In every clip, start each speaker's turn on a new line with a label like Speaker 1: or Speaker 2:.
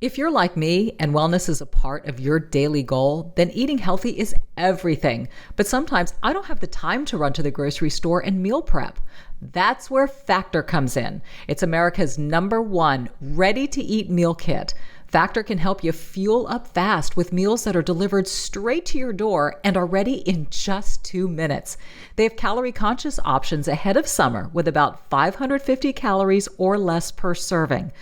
Speaker 1: If you're like me and wellness is a part of your daily goal, then eating healthy is everything. But sometimes I don't have the time to run to the grocery store and meal prep. That's where Factor comes in. It's America's #1 ready-to-eat meal kit. Factor can help you fuel up fast with meals that are delivered straight to your door and are ready in just 2 minutes. They have calorie-conscious options ahead of summer with about 550 calories or less per serving.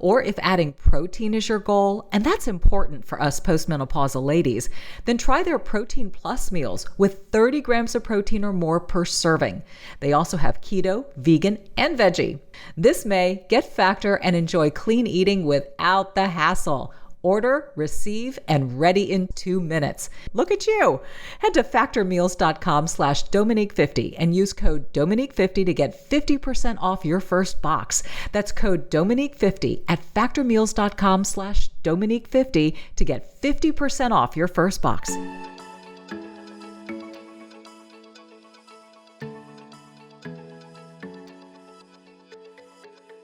Speaker 1: Or if adding protein is your goal, and that's important for us postmenopausal ladies, then try their Protein Plus meals with 30 grams of protein or more per serving. They also have keto, vegan, and veggie. This May, get Factor and enjoy clean eating without the hassle. Order, receive, and ready in 2 minutes. Look at you. Head to factormeals.com/Dominique50 and use code Dominique50 to get 50% off your first box. That's code Dominique50 at factormeals.com/Dominique50 to get 50% off your first box.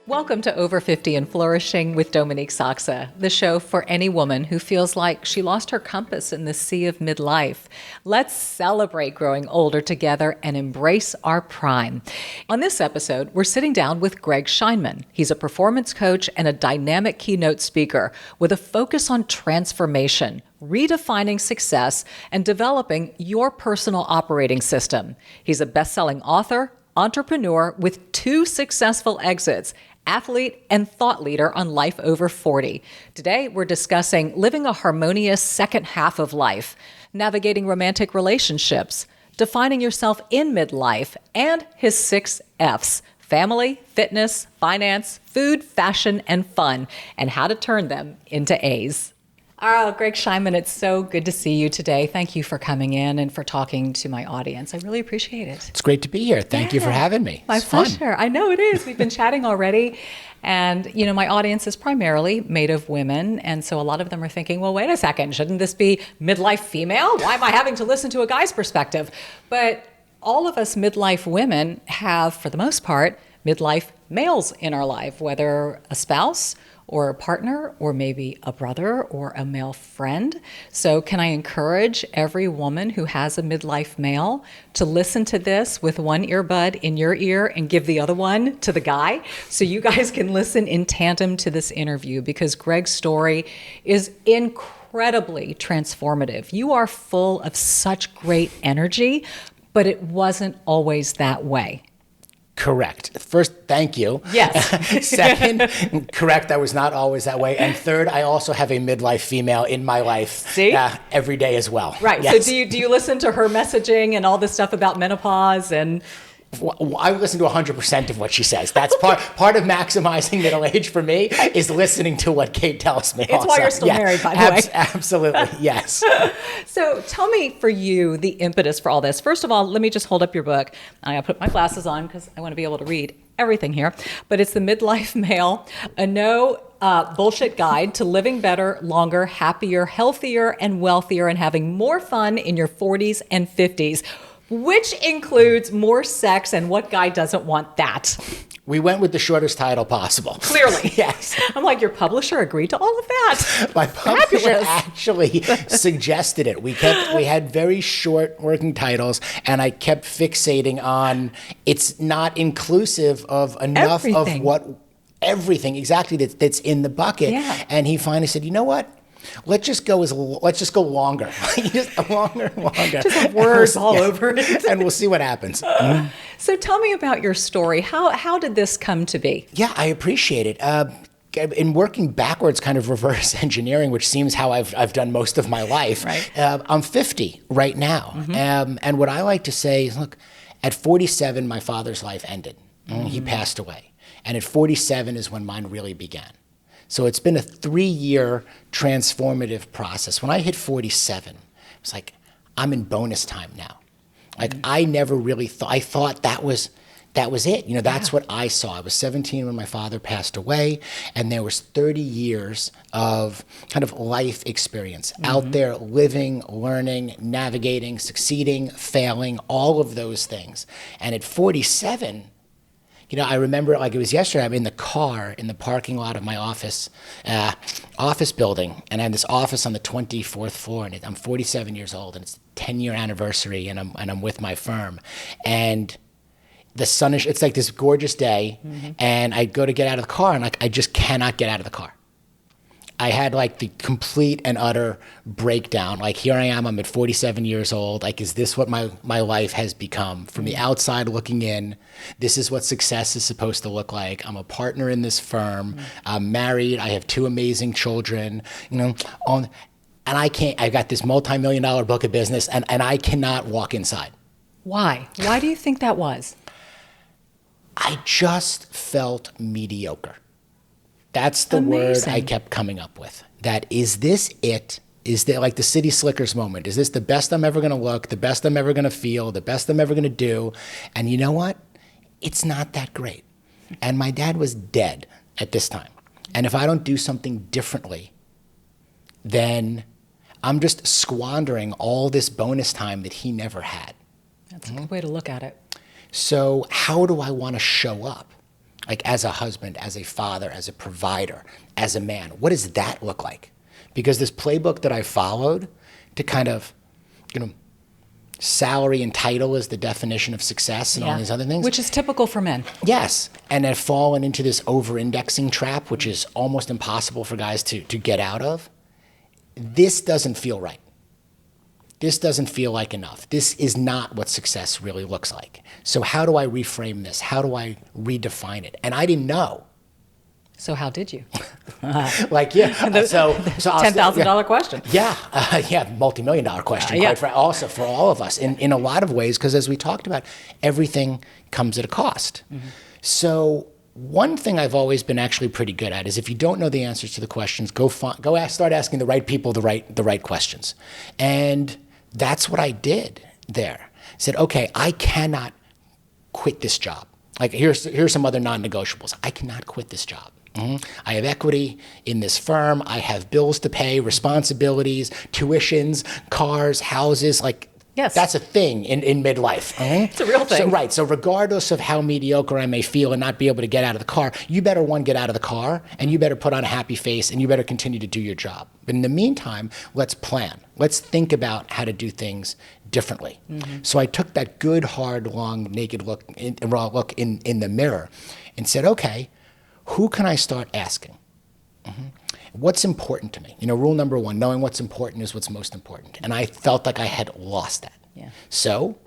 Speaker 1: Welcome to Over 50 and Flourishing with Dominique Sachse, the show for any woman who feels like she lost her compass in the sea of midlife. Let's celebrate growing older together and embrace our prime. On this episode, we're sitting down with Greg Scheinman. He's a performance coach and a dynamic keynote speaker with a focus on transformation, redefining success, and developing your personal operating system. He's a best-selling author, entrepreneur with 2 successful exits, athlete and thought leader on Life Over 40. Today, we're discussing living a harmonious second half of life, navigating romantic relationships, defining yourself in midlife, and his 6 F's: family, fitness, finance, food, fashion, and fun, and how to turn them into A's. Oh, Greg Scheinman, it's so good to see you today. Thank you for coming in and for talking to my audience. I really appreciate it.
Speaker 2: It's great to be here. Thank you for having me.
Speaker 1: My pleasure. I know it is. We've been chatting already. And, you know, my audience is primarily made of women. And so a lot of them are thinking, well, wait a second, shouldn't this be midlife female? Why am I having to listen to a guy's perspective? But all of us midlife women have, for the most part, midlife males in our life, whether a spouse or a partner, or maybe a brother or a male friend. So can I encourage every woman who has a midlife male to listen to this with one earbud in your ear and give the other one to the guy, so you guys can listen in tandem to this interview, because Greg's story is incredibly transformative. You are full of such great energy, but it wasn't always that way.
Speaker 2: Correct. First, thank you.
Speaker 1: Yes.
Speaker 2: Second, correct, that was not always that way. And third, I also have a midlife female in my life every day as well.
Speaker 1: Right.
Speaker 2: Yes.
Speaker 1: So do you listen to her messaging and all this stuff about menopause and...
Speaker 2: I listen to 100% of what she says. That's part of maximizing middle age for me, is listening to what Kate tells me.
Speaker 1: It's why you're still married, by the way.
Speaker 2: Absolutely, yes.
Speaker 1: So tell me, for you, the impetus for all this. First of all, let me just hold up your book. I gotta put my glasses on because I want to be able to read everything here. But it's The Midlife Male, a no bullshit guide to living better, longer, happier, healthier, and wealthier, and having more fun in your 40s and 50s. Which includes more sex, and what guy doesn't want that?
Speaker 2: We went with the shortest title possible.
Speaker 1: Clearly.
Speaker 2: Yes.
Speaker 1: I'm like, your publisher agreed to all of that.
Speaker 2: My publisher actually suggested it. We had very short working titles, and I kept fixating on it's not inclusive of enough
Speaker 1: everything.
Speaker 2: Of what everything exactly that's in the bucket.
Speaker 1: Yeah.
Speaker 2: And he finally said, you know what? Let's just go longer. Just longer and longer.
Speaker 1: Just have words all over it.
Speaker 2: And we'll see what happens.
Speaker 1: So tell me about your story. How did this come to be?
Speaker 2: Yeah, I appreciate it. In working backwards, kind of reverse engineering, which seems how I've done most of my life.
Speaker 1: Right.
Speaker 2: I'm 50 right now. Mm-hmm. And what I like to say is, look, at 47, my father's life ended. Mm-hmm. He passed away. And at 47 is when mine really began. So it's been a 3-year transformative process. When I hit 47, it was like, I'm in bonus time now. Like, I never really thought, I thought that was it. You know, that's what I saw. I was 17 when my father passed away, and there was 30 years of kind of life experience out there, living, learning, navigating, succeeding, failing, all of those things. And at 47, I remember like it was yesterday. I'm in the car in the parking lot of my office building, and I had this office on the 24th floor, and I'm 47 years old, and it's the 10-year anniversary, and I'm with my firm, and the sun is, it's like this gorgeous day, and I go to get out of the car, and like I just cannot get out of the car. I had like the complete and utter breakdown. Like here I am, I'm at 47 years old. Like, is this what my life has become? From the outside looking in, this is what success is supposed to look like. I'm a partner in this firm. I'm married. I have 2 amazing children, and I've got this multi-million-dollar book of business, and I cannot walk inside.
Speaker 1: Why? Why do you think that was?
Speaker 2: I just felt mediocre. That's the word I kept coming up with. That is this it? Is that like the City Slickers moment? Is this the best I'm ever going to look, the best I'm ever going to feel, the best I'm ever going to do? And you know what? It's not that great. And my dad was dead at this time. And if I don't do something differently, then I'm just squandering all this bonus time that he never had.
Speaker 1: That's a good way to look at it.
Speaker 2: So how do I want to show up? Like as a husband, as a father, as a provider, as a man, what does that look like? Because this playbook that I followed to kind of, salary and title is the definition of success and all these other things.
Speaker 1: Which is typical for men.
Speaker 2: Yes. And I've fallen into this over-indexing trap, which is almost impossible for guys to get out of. This doesn't feel right. This doesn't feel like enough. This is not what success really looks like. So how do I reframe this? How do I redefine it? And I didn't know.
Speaker 1: So how did you?
Speaker 2: Like, yeah. So
Speaker 1: $10,000 question.
Speaker 2: Yeah, multi-million-dollar question. Also for all of us in a lot of ways, because as we talked about, everything comes at a cost. So one thing I've always been actually pretty good at is if you don't know the answers to the questions, start asking the right people the right questions. And that's what I did there. I said, okay, I cannot quit this job. Like here's some other non-negotiables. I cannot quit this job. I have equity in this firm. I have bills to pay, responsibilities, tuitions, cars, houses. Like,
Speaker 1: yes,
Speaker 2: that's a thing in midlife.
Speaker 1: It's a real thing.
Speaker 2: So regardless of how mediocre I may feel and not be able to get out of the car, you better, get out of the car, and you better put on a happy face, and you better continue to do your job. But in the meantime, let's plan. Let's think about how to do things differently. So I took that good, hard, long, naked look in the mirror and said, okay, who can I start asking? What's important to me? Rule number 1, knowing what's important is what's most important. And I felt like I had lost that.
Speaker 1: Yeah.
Speaker 2: So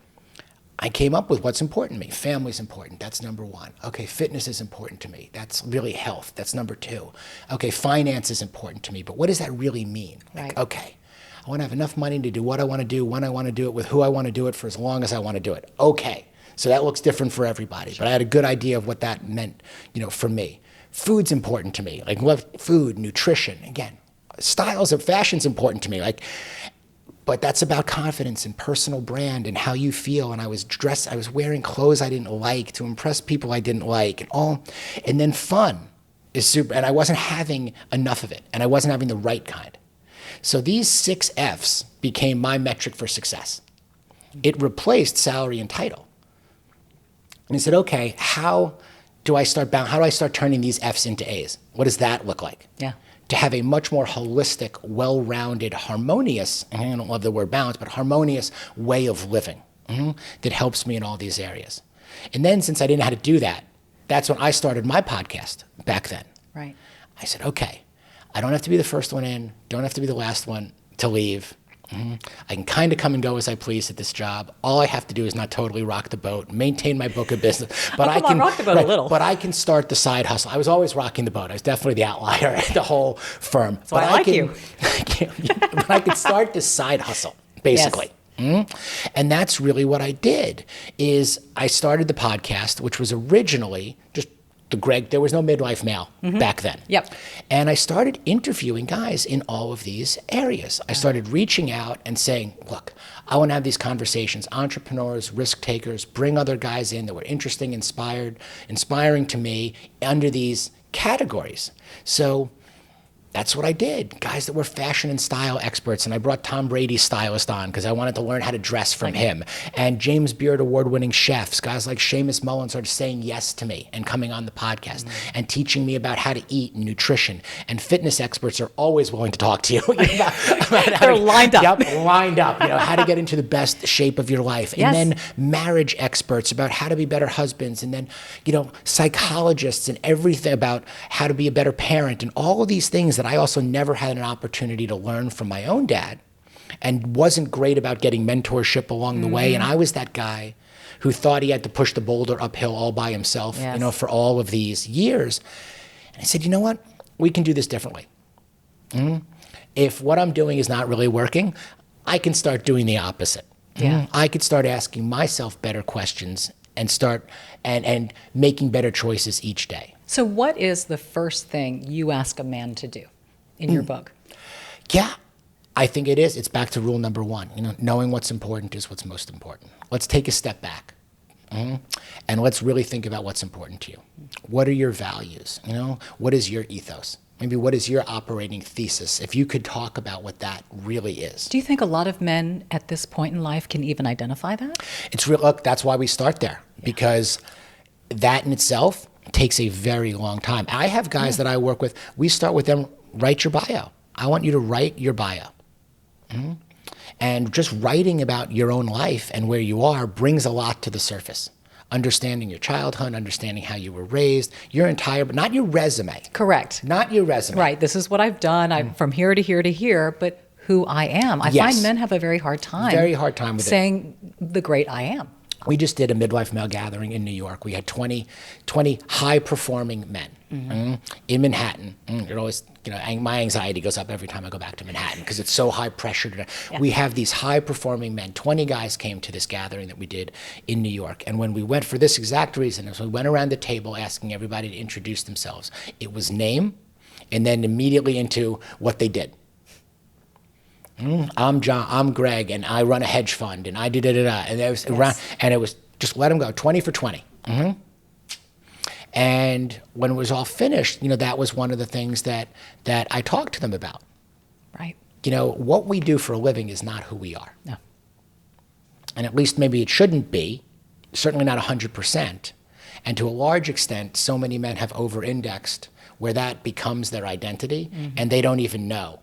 Speaker 2: I came up with what's important to me. Family's important. That's number 1. Okay, fitness is important to me. That's really health. That's number 2. Okay, finance is important to me. But what does that really mean?
Speaker 1: Right.
Speaker 2: Like, okay, I want to have enough money to do what I want to do, when I want to do it, with who I want to do it for as long as I want to do it. Okay, so that looks different for everybody. But I had a good idea of what that meant, for me. Food's important to me. Like, love food, nutrition. Again, styles of fashion's important to me. But that's about confidence and personal brand and how you feel. And I was wearing clothes I didn't like to impress people I didn't like, and then fun is super. And I wasn't having enough of it, and I wasn't having the right kind. So these 6 F's became my metric for success. It replaced salary and title. And I said, okay, how do I start turning these F's into A's? What does that look like?
Speaker 1: Yeah.
Speaker 2: To have a much more holistic, well-rounded, harmonious, and I don't love the word balance, but harmonious way of living that helps me in all these areas. And then since I didn't know how to do that, that's when I started my podcast back then.
Speaker 1: Right.
Speaker 2: I said, okay, I don't have to be the first one in, don't have to be the last one to leave. I can kind of come and go as I please at this job. All I have to do is not totally rock the boat, maintain my book of business. But I can
Speaker 1: rock the boat a little.
Speaker 2: But I can start the side hustle. I was always rocking the boat. I was definitely the outlier at the whole firm.
Speaker 1: So I like you.
Speaker 2: But I could start this side hustle, basically. Yes. And that's really what I did. Is I started the podcast, which was originally just there was no Midlife Male back then.
Speaker 1: Yep.
Speaker 2: And I started interviewing guys in all of these areas. I started reaching out and saying, look, I want to have these conversations. Entrepreneurs, risk takers, bring other guys in that were interesting, inspiring to me under these categories. So That's what I did. Guys that were fashion and style experts. And I brought Tom Brady's stylist on because I wanted to learn how to dress from him. And James Beard award-winning chefs, guys like Seamus Mullen, started saying yes to me and coming on the podcast and teaching me about how to eat and nutrition. And fitness experts are always willing to talk to you about
Speaker 1: They're lined up.
Speaker 2: Yep, lined up. How to get into the best shape of your life.
Speaker 1: Yes.
Speaker 2: And then marriage experts about how to be better husbands. And then, psychologists and everything about how to be a better parent and all of these things that I also never had an opportunity to learn from my own dad and wasn't great about getting mentorship along the way. And I was that guy who thought he had to push the boulder uphill all by himself, for all of these years. And I said, you know what? We can do this differently. If what I'm doing is not really working, I can start doing the opposite. I could start asking myself better questions and start and making better choices each day.
Speaker 1: So what is the first thing you ask a man to do in your book?
Speaker 2: Yeah, I think it is. It's back to rule number one. Knowing what's important is what's most important. Let's take a step back. And let's really think about what's important to you. What are your values? What is your ethos? Maybe what is your operating thesis? If you could talk about what that really is.
Speaker 1: Do you think a lot of men at this point in life can even identify that?
Speaker 2: It's real. Look, that's why we start there, because that in itself takes a very long time. I have guys that I work with, we start with them, write your bio. I want you to write your bio. And just writing about your own life and where you are brings a lot to the surface. Understanding your childhood, understanding how you were raised, your entire, but not your resume.
Speaker 1: Correct.
Speaker 2: Not your resume.
Speaker 1: Right. This is what I've done. I'm from here to here to here, but who I am. I find men have a very hard time.
Speaker 2: Very hard time with
Speaker 1: saying the great I am.
Speaker 2: We just did a midlife male gathering in New York. We had 20 high-performing men in Manhattan. You're always, my anxiety goes up every time I go back to Manhattan because it's so high pressure. We have these high-performing men. 20 guys came to this gathering that we did in New York. And when we went for this exact reason, as we went around the table asking everybody to introduce themselves, it was name and then immediately into what they did. I'm John, I'm Greg, and I run a hedge fund, and I did da-da-da. And it was just let them go, 20 for 20. And when it was all finished, that was one of the things that I talked to them about.
Speaker 1: Right.
Speaker 2: What we do for a living is not who we are.
Speaker 1: No.
Speaker 2: And at least maybe it shouldn't be, certainly not 100%. And to a large extent, so many men have over-indexed where that becomes their identity, and they don't even know.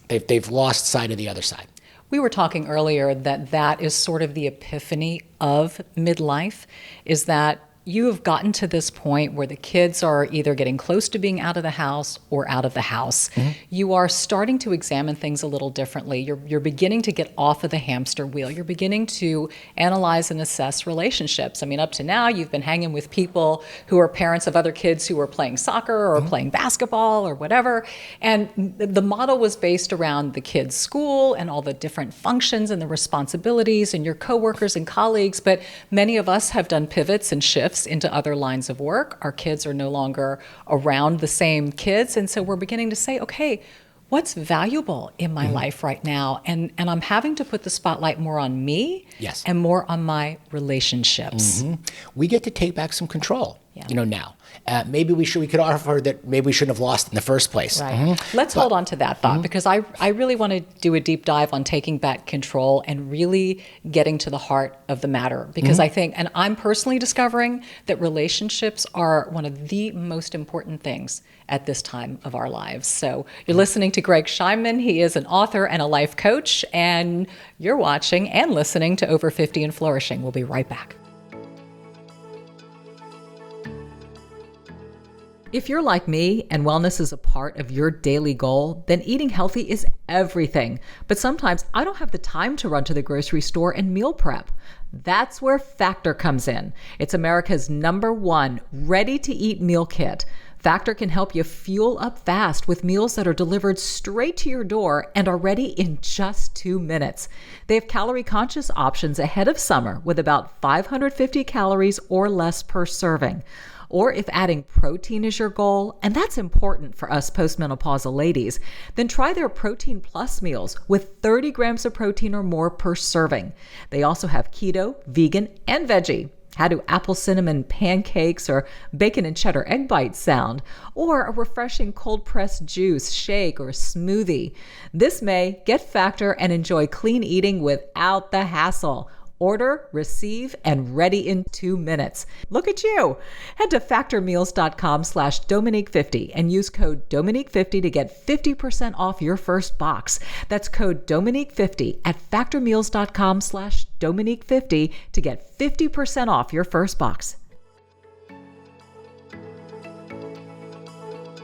Speaker 2: They've lost sight of the other side.
Speaker 1: We were talking earlier that is sort of the epiphany of midlife, is that you have gotten to this point where the kids are either getting close to being out of the house or out of the house. You are starting to examine things a little differently. You're beginning to get off of the hamster wheel. You're beginning to analyze and assess relationships. I mean, up to now, you've been hanging with people who are parents of other kids who are playing soccer or playing basketball or whatever. And the model was based around the kids' school and all the different functions and the responsibilities and your coworkers and colleagues. But many of us have done pivots and shifts into other lines of work. Our kids are no longer around the same kids. And so we're beginning to say, okay, what's valuable in my life right now? And I'm having to put the spotlight more on me and more on my relationships.
Speaker 2: We get to take back some control, now. Maybe we could offer that maybe we shouldn't have lost in the first place.
Speaker 1: Right. Let's hold on to that thought because I really want to do a deep dive on taking back control and really getting to the heart of the matter because I think, and I'm personally discovering that relationships are one of the most important things at this time of our lives. So you're listening to Greg Scheinman. He is an author and a life coach, and you're watching and listening to Over 50 and Flourishing. We'll be right back. If you're like me and wellness is a part of your daily goal, then eating healthy is everything. But sometimes I don't have the time to run to the grocery store and meal prep. That's where Factor comes in. It's America's #1 ready-to-eat meal kit. Factor can help you fuel up fast with meals that are delivered straight to your door and are ready in just 2 minutes. They have calorie-conscious options ahead of summer with about 550 calories or less per serving. Or if adding protein is your goal, and that's important for us postmenopausal ladies, then try their Protein Plus meals with 30 grams of protein or more per serving. They also have keto, vegan, and veggie. How do apple cinnamon pancakes or bacon and cheddar egg bites sound? Or a refreshing cold pressed juice, shake, or smoothie? This May, get Factor and enjoy clean eating without the hassle. Order, receive, and ready in 2 minutes. Look at you. Head to factormeals.com/Dominique50 and use code Dominique50 to get 50% off your first box. That's code Dominique50 at factormeals.com/Dominique50 to get 50% off your first box.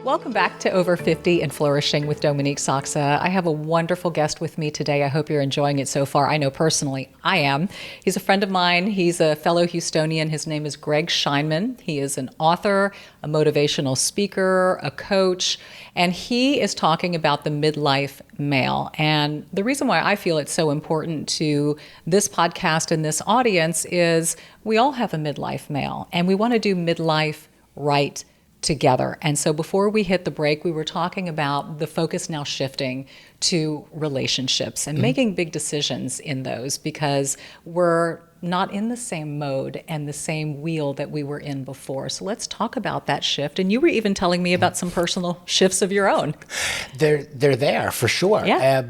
Speaker 1: Welcome back to Over 50 and Flourishing with Dominique Sachse. I have a wonderful guest with me today. I hope you're enjoying it so far. I know personally I am. He's a friend of mine. He's a fellow Houstonian. His name is Greg Scheinman. He is an author, a motivational speaker, a coach, and he is talking about the midlife male. And the reason why I feel it's so important to this podcast and this audience is we all have a midlife male, and we want to do midlife right together. And so before we hit the break, we were talking about the focus now shifting to relationships and making big decisions in those, because we're not in the same mode and the same wheel that we were in before. So let's talk about that shift. And you were even telling me about some personal shifts of your own.
Speaker 2: They're there for sure.
Speaker 1: Yeah.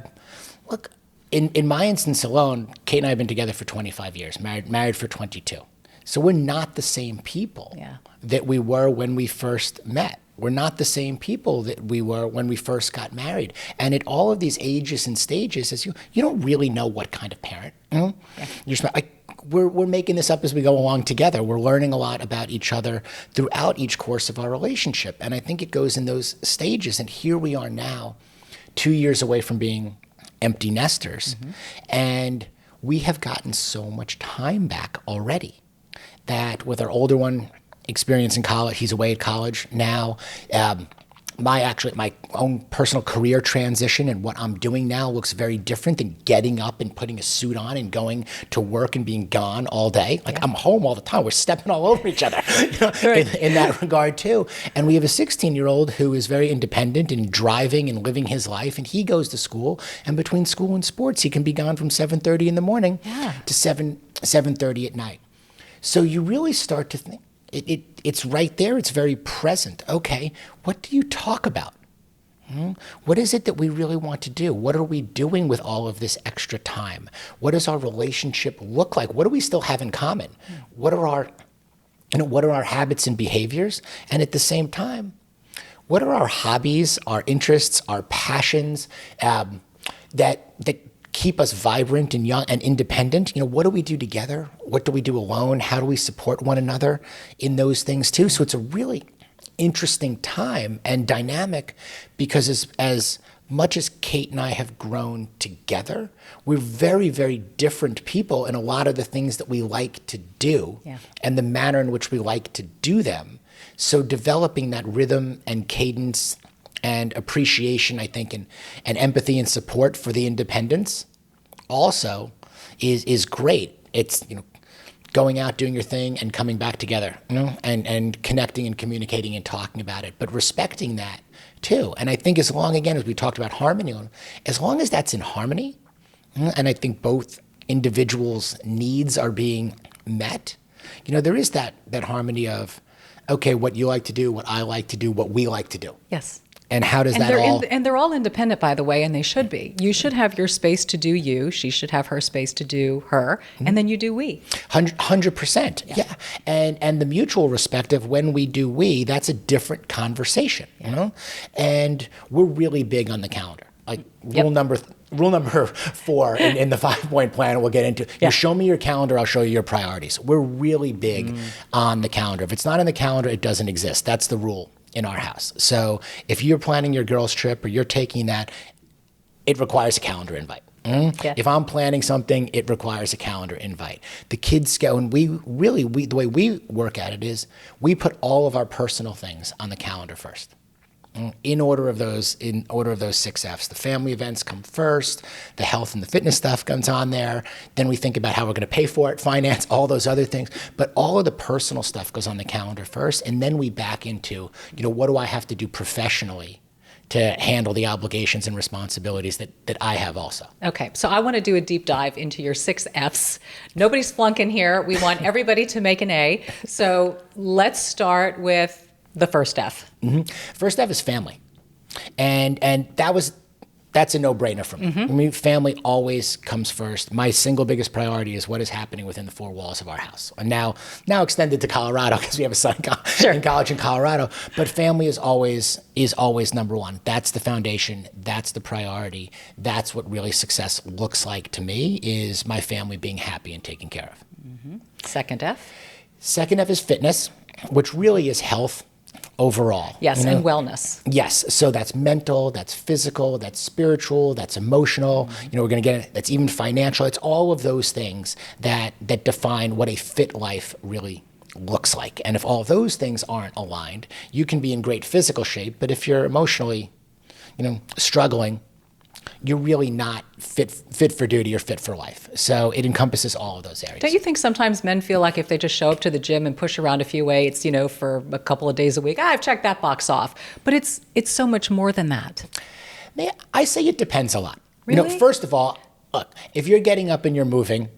Speaker 2: Look, in my instance alone, Kate and I have been together for 25 years, married for 22. So we're not the same people that we were when we first met. We're not the same people that we were when we first got married. And at all of these ages and stages, as you don't really know what kind of parent. You know? You're just like, we're making this up as we go along together. We're learning a lot about each other throughout each course of our relationship. And I think it goes in those stages. And here we are now, 2 years away from being empty nesters. And we have gotten so much time back already. That with our older one experiencing college, he's away at college now. My own personal career transition and what I'm doing now looks very different than getting up and putting a suit on and going to work and being gone all day. Like I'm home all the time. We're stepping all over each other in that regard too. And we have a 16-year-old who is very independent and driving and living his life. And he goes to school. And between school and sports, he can be gone from 7:30 in the morning to 7:30 at night. So you really start to think, it's right there, it's very present. Okay, what do you talk about? What is it that we really want to do? What are we doing with all of this extra time? What does our relationship look like? What do we still have in common? What are our habits and behaviors? And at the same time, what are our hobbies, our interests, our passions that keep us vibrant and young and independent? What do we do together? What do we do alone? How do we support one another in those things too? So it's a really interesting time and dynamic, because as much as Kate and I have grown together, we're very, very different people in a lot of the things that we like to do and the manner in which we like to do them. So developing that rhythm and cadence and appreciation, I think, and empathy and support for the independence also is great. It's, going out, doing your thing, and coming back together, and connecting and communicating and talking about it, but respecting that too. And I think as long, again, as we talked about harmony, as long as that's in harmony, and I think both individuals' needs are being met, there is that harmony of, okay, what you like to do, what I like to do, what we like to do.
Speaker 1: Yes.
Speaker 2: And how does
Speaker 1: and they're all independent, by the way, and they should be. You should have your space to do you. She should have her space to do her, and then you do we.
Speaker 2: 100%. Yeah. And the mutual respect of when we do we, that's a different conversation, And we're really big on the calendar. Like rule number 4 in the 5-point plan we'll get into. You show me your calendar, I'll show you your priorities. We're really big on the calendar. If it's not in the calendar, it doesn't exist. That's the rule in our house. So if you're planning your girls' trip or you're taking that, it requires a calendar invite. If I'm planning something, it requires a calendar invite. The kids go, and the way we work at it is we put all of our personal things on the calendar first. In order of those 6 F's. The family events come first, the health and the fitness stuff comes on there, then we think about how we're going to pay for it, finance, all those other things. But all of the personal stuff goes on the calendar first, and then we back into, what do I have to do professionally to handle the obligations and responsibilities that I have also.
Speaker 1: Okay, so I want to do a deep dive into your 6 Fs. Nobody's flunking here. We want everybody to make an A. So let's start with the first F.
Speaker 2: First F is family. And that's a no-brainer for me. I mean, family always comes first. My single biggest priority is what is happening within the 4 walls of our house. And now extended to Colorado because we have a son in college in Colorado. But family is always number one. That's the foundation. That's the priority. That's what really success looks like to me, is my family being happy and taken care of.
Speaker 1: Second F?
Speaker 2: Second F is fitness, which really is health overall.
Speaker 1: Yes, and wellness.
Speaker 2: Yes, so that's mental, that's physical, that's spiritual, that's emotional. We're going to get it. That's even financial. It's all of those things that define what a fit life really looks like. And if all of those things aren't aligned, you can be in great physical shape, but if you're emotionally, struggling, you're really not fit for duty or fit for life. So it encompasses all of those areas.
Speaker 1: Don't you think sometimes men feel like if they just show up to the gym and push around a few weights, for a couple of days a week, I've checked that box off. But it's so much more than that.
Speaker 2: I say it depends a lot.
Speaker 1: Really?
Speaker 2: First of all, look, if you're getting up and you're moving,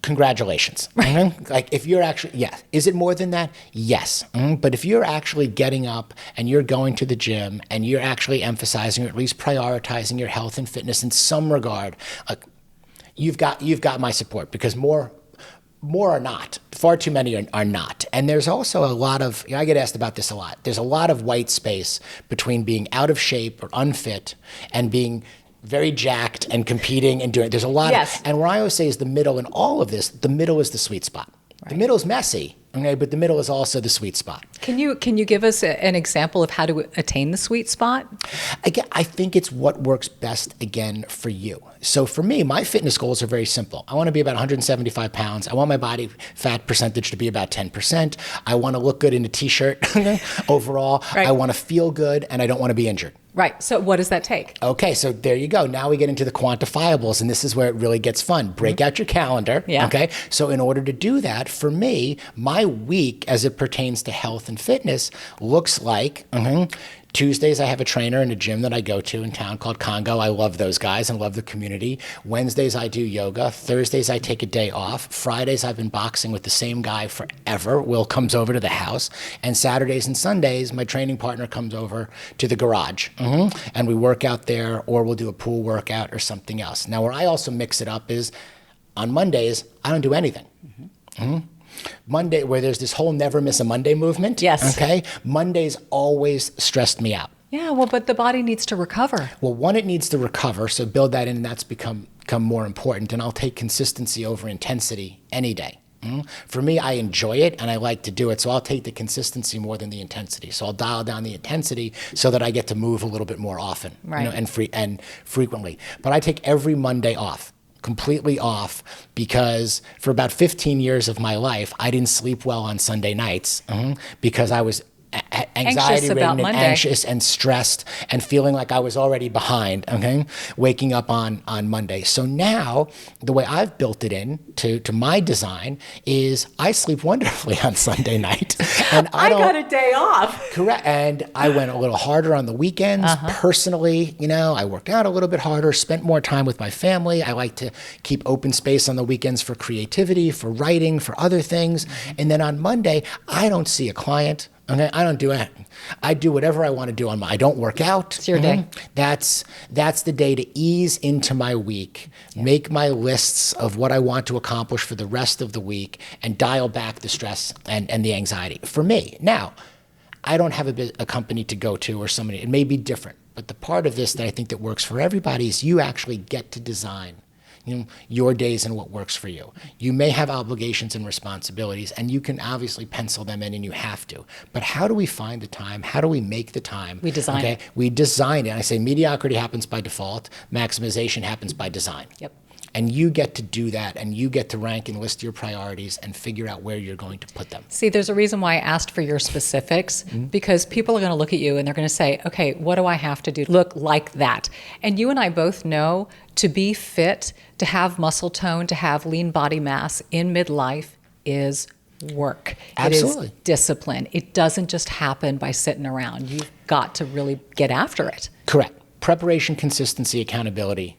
Speaker 2: congratulations. Like if you're actually, yes. Is it more than that? Yes. But if you're actually getting up and you're going to the gym and you're actually emphasizing or at least prioritizing your health and fitness in some regard, you've got my support, because more are not. Far too many are not. And there's also a lot of, I get asked about this a lot. There's a lot of white space between being out of shape or unfit and being very jacked and competing and doing. There's a lot.
Speaker 1: Yes.
Speaker 2: And what I always say is the middle in all of this, the middle is the sweet spot. Right. The middle is messy, okay, but the middle is also the sweet spot.
Speaker 1: Can you give us an example of how to attain the sweet spot?
Speaker 2: Again, I think it's what works best, again, for you. So for me, my fitness goals are very simple. I want to be about 175 pounds. I want my body fat percentage to be about 10%. I want to look good in a t-shirt overall.
Speaker 1: Right.
Speaker 2: I want to feel good, and I don't want to be injured.
Speaker 1: Right. So what does that take?
Speaker 2: Okay, so there you go. Now we get into the quantifiables, and this is where it really gets fun. Break out your calendar.
Speaker 1: Yeah.
Speaker 2: Okay. So in order to do that, for me, my week as it pertains to health and fitness looks like Tuesdays, I have a trainer in a gym that I go to in town called Congo. I love those guys and love the community. Wednesdays, I do yoga. Thursdays, I take a day off. Fridays, I've been boxing with the same guy forever. Will comes over to the house. And Saturdays and Sundays, my training partner comes over to the garage. And we work out there, or we'll do a pool workout or something else. Now, where I also mix it up is on Mondays, I don't do anything. Monday, where there's this whole never miss a Monday movement.
Speaker 1: Yes.
Speaker 2: Okay. Mondays always stressed me out.
Speaker 1: Yeah, well, but the body needs to recover.
Speaker 2: Well, one, it needs to recover, so build that in, and that's become more important. And I'll take consistency over intensity any day. For me, I enjoy it and I like to do it, so I'll take the consistency more than the intensity. So I'll dial down the intensity so that I get to move a little bit more often,
Speaker 1: right,
Speaker 2: and frequently. But I take every Monday off. Completely off, because for about 15 years of my life, I didn't sleep well on Sunday nights because I was anxiety-ridden and anxious and stressed and feeling like I was already behind, waking up on Monday. So now, the way I've built it in to my design is I sleep wonderfully on Sunday night. And I
Speaker 1: got a day off.
Speaker 2: Correct. And I went a little harder on the weekends. Personally, I worked out a little bit harder, spent more time with my family. I like to keep open space on the weekends for creativity, for writing, for other things. And then on Monday, I don't see a client. Okay, I don't do it. I do whatever I want to do on I don't work out.
Speaker 1: It's your day.
Speaker 2: That's the day to ease into my week, make my lists of what I want to accomplish for the rest of the week, and dial back the stress and the anxiety. For me, now, I don't have a company to go to or somebody. It may be different, but the part of this that I think that works for everybody is you actually get to design your days and what works for you. You may have obligations and responsibilities, and you can obviously pencil them in, and you have to. But how do we find the time? How do we make the time?
Speaker 1: We design it.
Speaker 2: We design it. I say mediocrity happens by default. Maximization happens by design.
Speaker 1: Yep.
Speaker 2: And you get to do that, and you get to rank and list your priorities and figure out where you're going to put them.
Speaker 1: See, there's a reason why I asked for your specifics, because people are going to look at you and they're going to say, okay, what do I have to do to look like that? And you and I both know to be fit, to have muscle tone, to have lean body mass in midlife is work.
Speaker 2: Absolutely.
Speaker 1: It is discipline. It doesn't just happen by sitting around. You've got to really get after it.
Speaker 2: Correct. Preparation, consistency, accountability.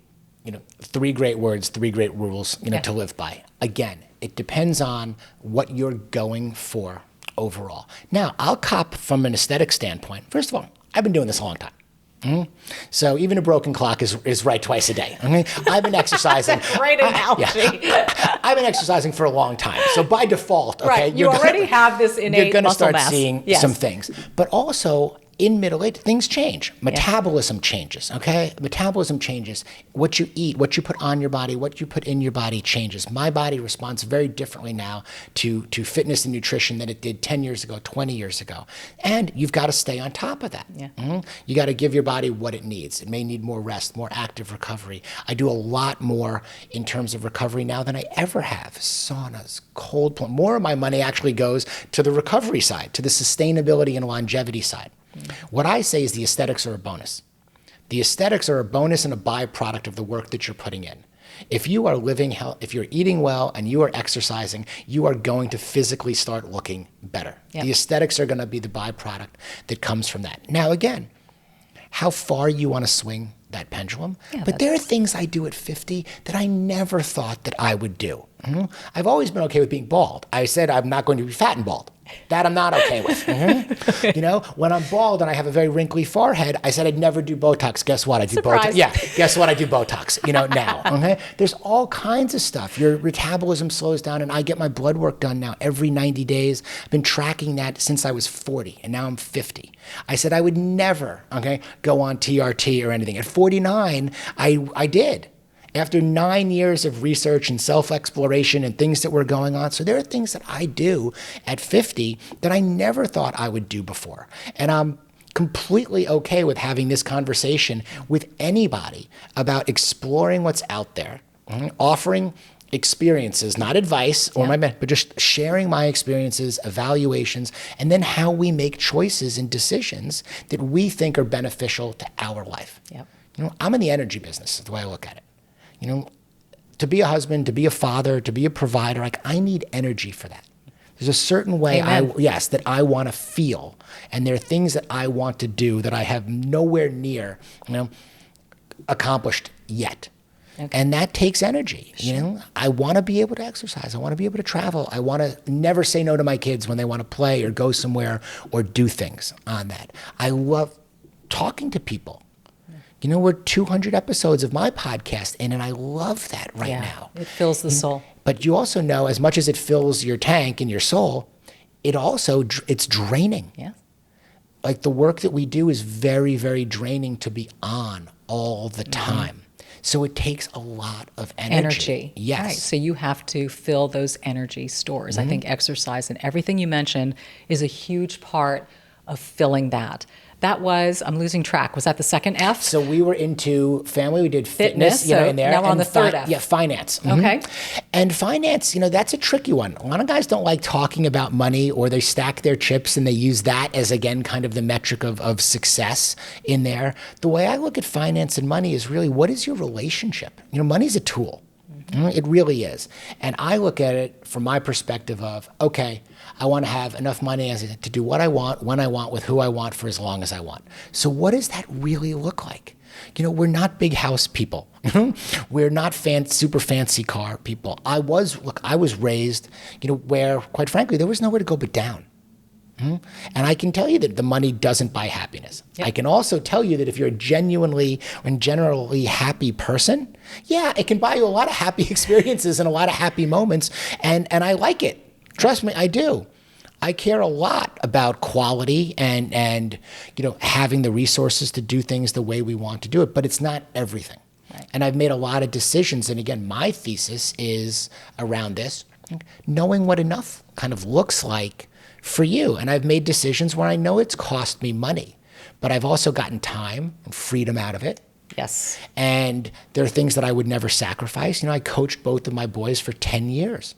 Speaker 2: 3 great words, 3 great rules, to live by. Again, it depends on what you're going for overall. Now, I'll cop from an aesthetic standpoint. First of all, I've been doing this a long time. So even a broken clock is right twice a day. Okay? I've been exercising.
Speaker 1: Great analogy.
Speaker 2: I've been exercising for a long time. So by default, okay,
Speaker 1: right. You already have this innate
Speaker 2: you're going to
Speaker 1: muscle
Speaker 2: start
Speaker 1: mass.
Speaker 2: seeing
Speaker 1: Yes.
Speaker 2: some things. But also, in middle age, things change. Metabolism changes, okay? Metabolism changes. What you eat, what you put on your body, what you put in your body changes. My body responds very differently now to fitness and nutrition than it did 10 years ago, 20 years ago. And you've got to stay on top of that.
Speaker 1: Yeah.
Speaker 2: You got to give your body what it needs. It may need more rest, more active recovery. I do a lot more in terms of recovery now than I ever have. Saunas, cold plunge. More of my money actually goes to the recovery side, to the sustainability and longevity side. What I say is the aesthetics are a bonus. The aesthetics are a bonus and a byproduct of the work that you're putting in. If you are living health, if you're eating well and you are exercising, you are going to physically start looking better.
Speaker 1: Yep.
Speaker 2: The aesthetics are going to be the byproduct that comes from that. Now, again, how far you want to swing that pendulum. But there are things I do at 50 that I never thought that I would do. I've always been okay with being bald. I said I'm not going to be fat and bald. That I'm not okay with. When I'm bald and I have a very wrinkly forehead, I said I'd never do Botox. Guess what? I do
Speaker 1: Surprise.
Speaker 2: Botox. Yeah, guess what? I do Botox, now. Okay? There's all kinds of stuff. Your metabolism slows down, and I get my blood work done now every 90 days. I've been tracking that since I was 40, and now I'm 50. I said I would never, go on TRT or anything. At 49, I did. After 9 years of research and self-exploration and things that were going on. So there are things that I do at 50 that I never thought I would do before. And I'm completely okay with having this conversation with anybody about exploring what's out there, offering experiences, not advice but just sharing my experiences, evaluations, and then how we make choices and decisions that we think are beneficial to our life.
Speaker 1: Yep.
Speaker 2: I'm in the energy business, is the way I look at it. To be a husband, to be a father, to be a provider, I need energy for that. There's a certain way that I want to feel. And there are things that I want to do that I have nowhere near, accomplished yet. Okay. And that takes energy.
Speaker 1: Sure.
Speaker 2: I want to be able to exercise. I want to be able to travel. I want to never say no to my kids when they want to play or go somewhere or do things on that. I love talking to people. We're 200 episodes of my podcast in, and I love that now.
Speaker 1: It fills the soul.
Speaker 2: But you also know, as much as it fills your tank and your soul, it's draining.
Speaker 1: Yeah.
Speaker 2: Like the work that we do is very, very draining to be on all the time. So it takes a lot of energy. Yes.
Speaker 1: Right. So you have to fill those energy stores. I think exercise and everything you mentioned is a huge part of filling that. That was, I'm losing track. Was that the second F?
Speaker 2: So we were into family. We did fitness,
Speaker 1: so
Speaker 2: in there.
Speaker 1: Now we're on the third F.
Speaker 2: Yeah, finance.
Speaker 1: Okay.
Speaker 2: And finance, that's a tricky one. A lot of guys don't like talking about money, or they stack their chips and they use that as, again, kind of the metric of success in there. The way I look at finance and money is really, what is your relationship? Money's a tool. It really is. And I look at it from my perspective of, okay, I want to have enough money to do what I want, when I want, with who I want, for as long as I want. So what does that really look like? We're not big house people. We're not super fancy car people. I was raised, where, quite frankly, there was nowhere to go but down. And I can tell you that the money doesn't buy happiness. Yep. I can also tell you that if you're a genuinely and generally happy person, it can buy you a lot of happy experiences and a lot of happy moments. And I like it. Trust me, I do. I care a lot about quality and having the resources to do things the way we want to do it, but it's not everything. Right. And I've made a lot of decisions. And again, my thesis is around this, knowing what enough kind of looks like for you. And I've made decisions where I know it's cost me money, but I've also gotten time and freedom out of it.
Speaker 1: Yes.
Speaker 2: And there are things that I would never sacrifice. I coached both of my boys for 10 years.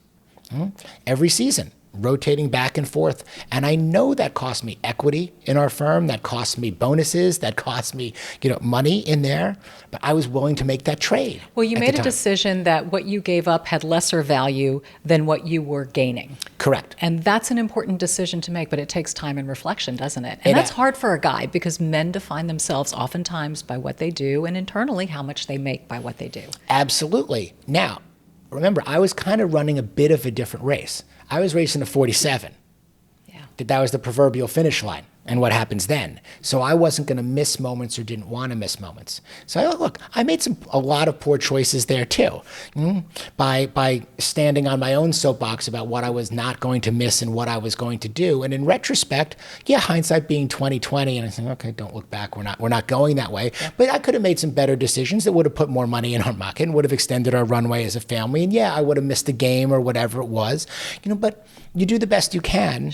Speaker 2: Every season. rotating back and forth. And I know that cost me equity in our firm, that cost me bonuses, that cost me, money in there, but I was willing to make that trade.
Speaker 1: Well, you made a decision that what you gave up had lesser value than what you were gaining.
Speaker 2: Correct.
Speaker 1: And that's an important decision to make, but it takes time and reflection, doesn't it? And that's hard for a guy because men define themselves oftentimes by what they do and internally how much they make by what they do.
Speaker 2: Absolutely. Now, remember, I was kind of running a bit of a different race. I was racing a 47.
Speaker 1: Yeah.
Speaker 2: That was the proverbial finish line and what happens then. So I wasn't going to miss moments or didn't want to miss moments. So I made a lot of poor choices there too, by standing on my own soapbox about what I was not going to miss and what I was going to do. And in retrospect, hindsight being 20/20, and I said, okay, don't look back. We're not going that way. Yeah. But I could have made some better decisions that would have put more money in our pocket and would have extended our runway as a family. And I would have missed a game or whatever it was, but you do the best you can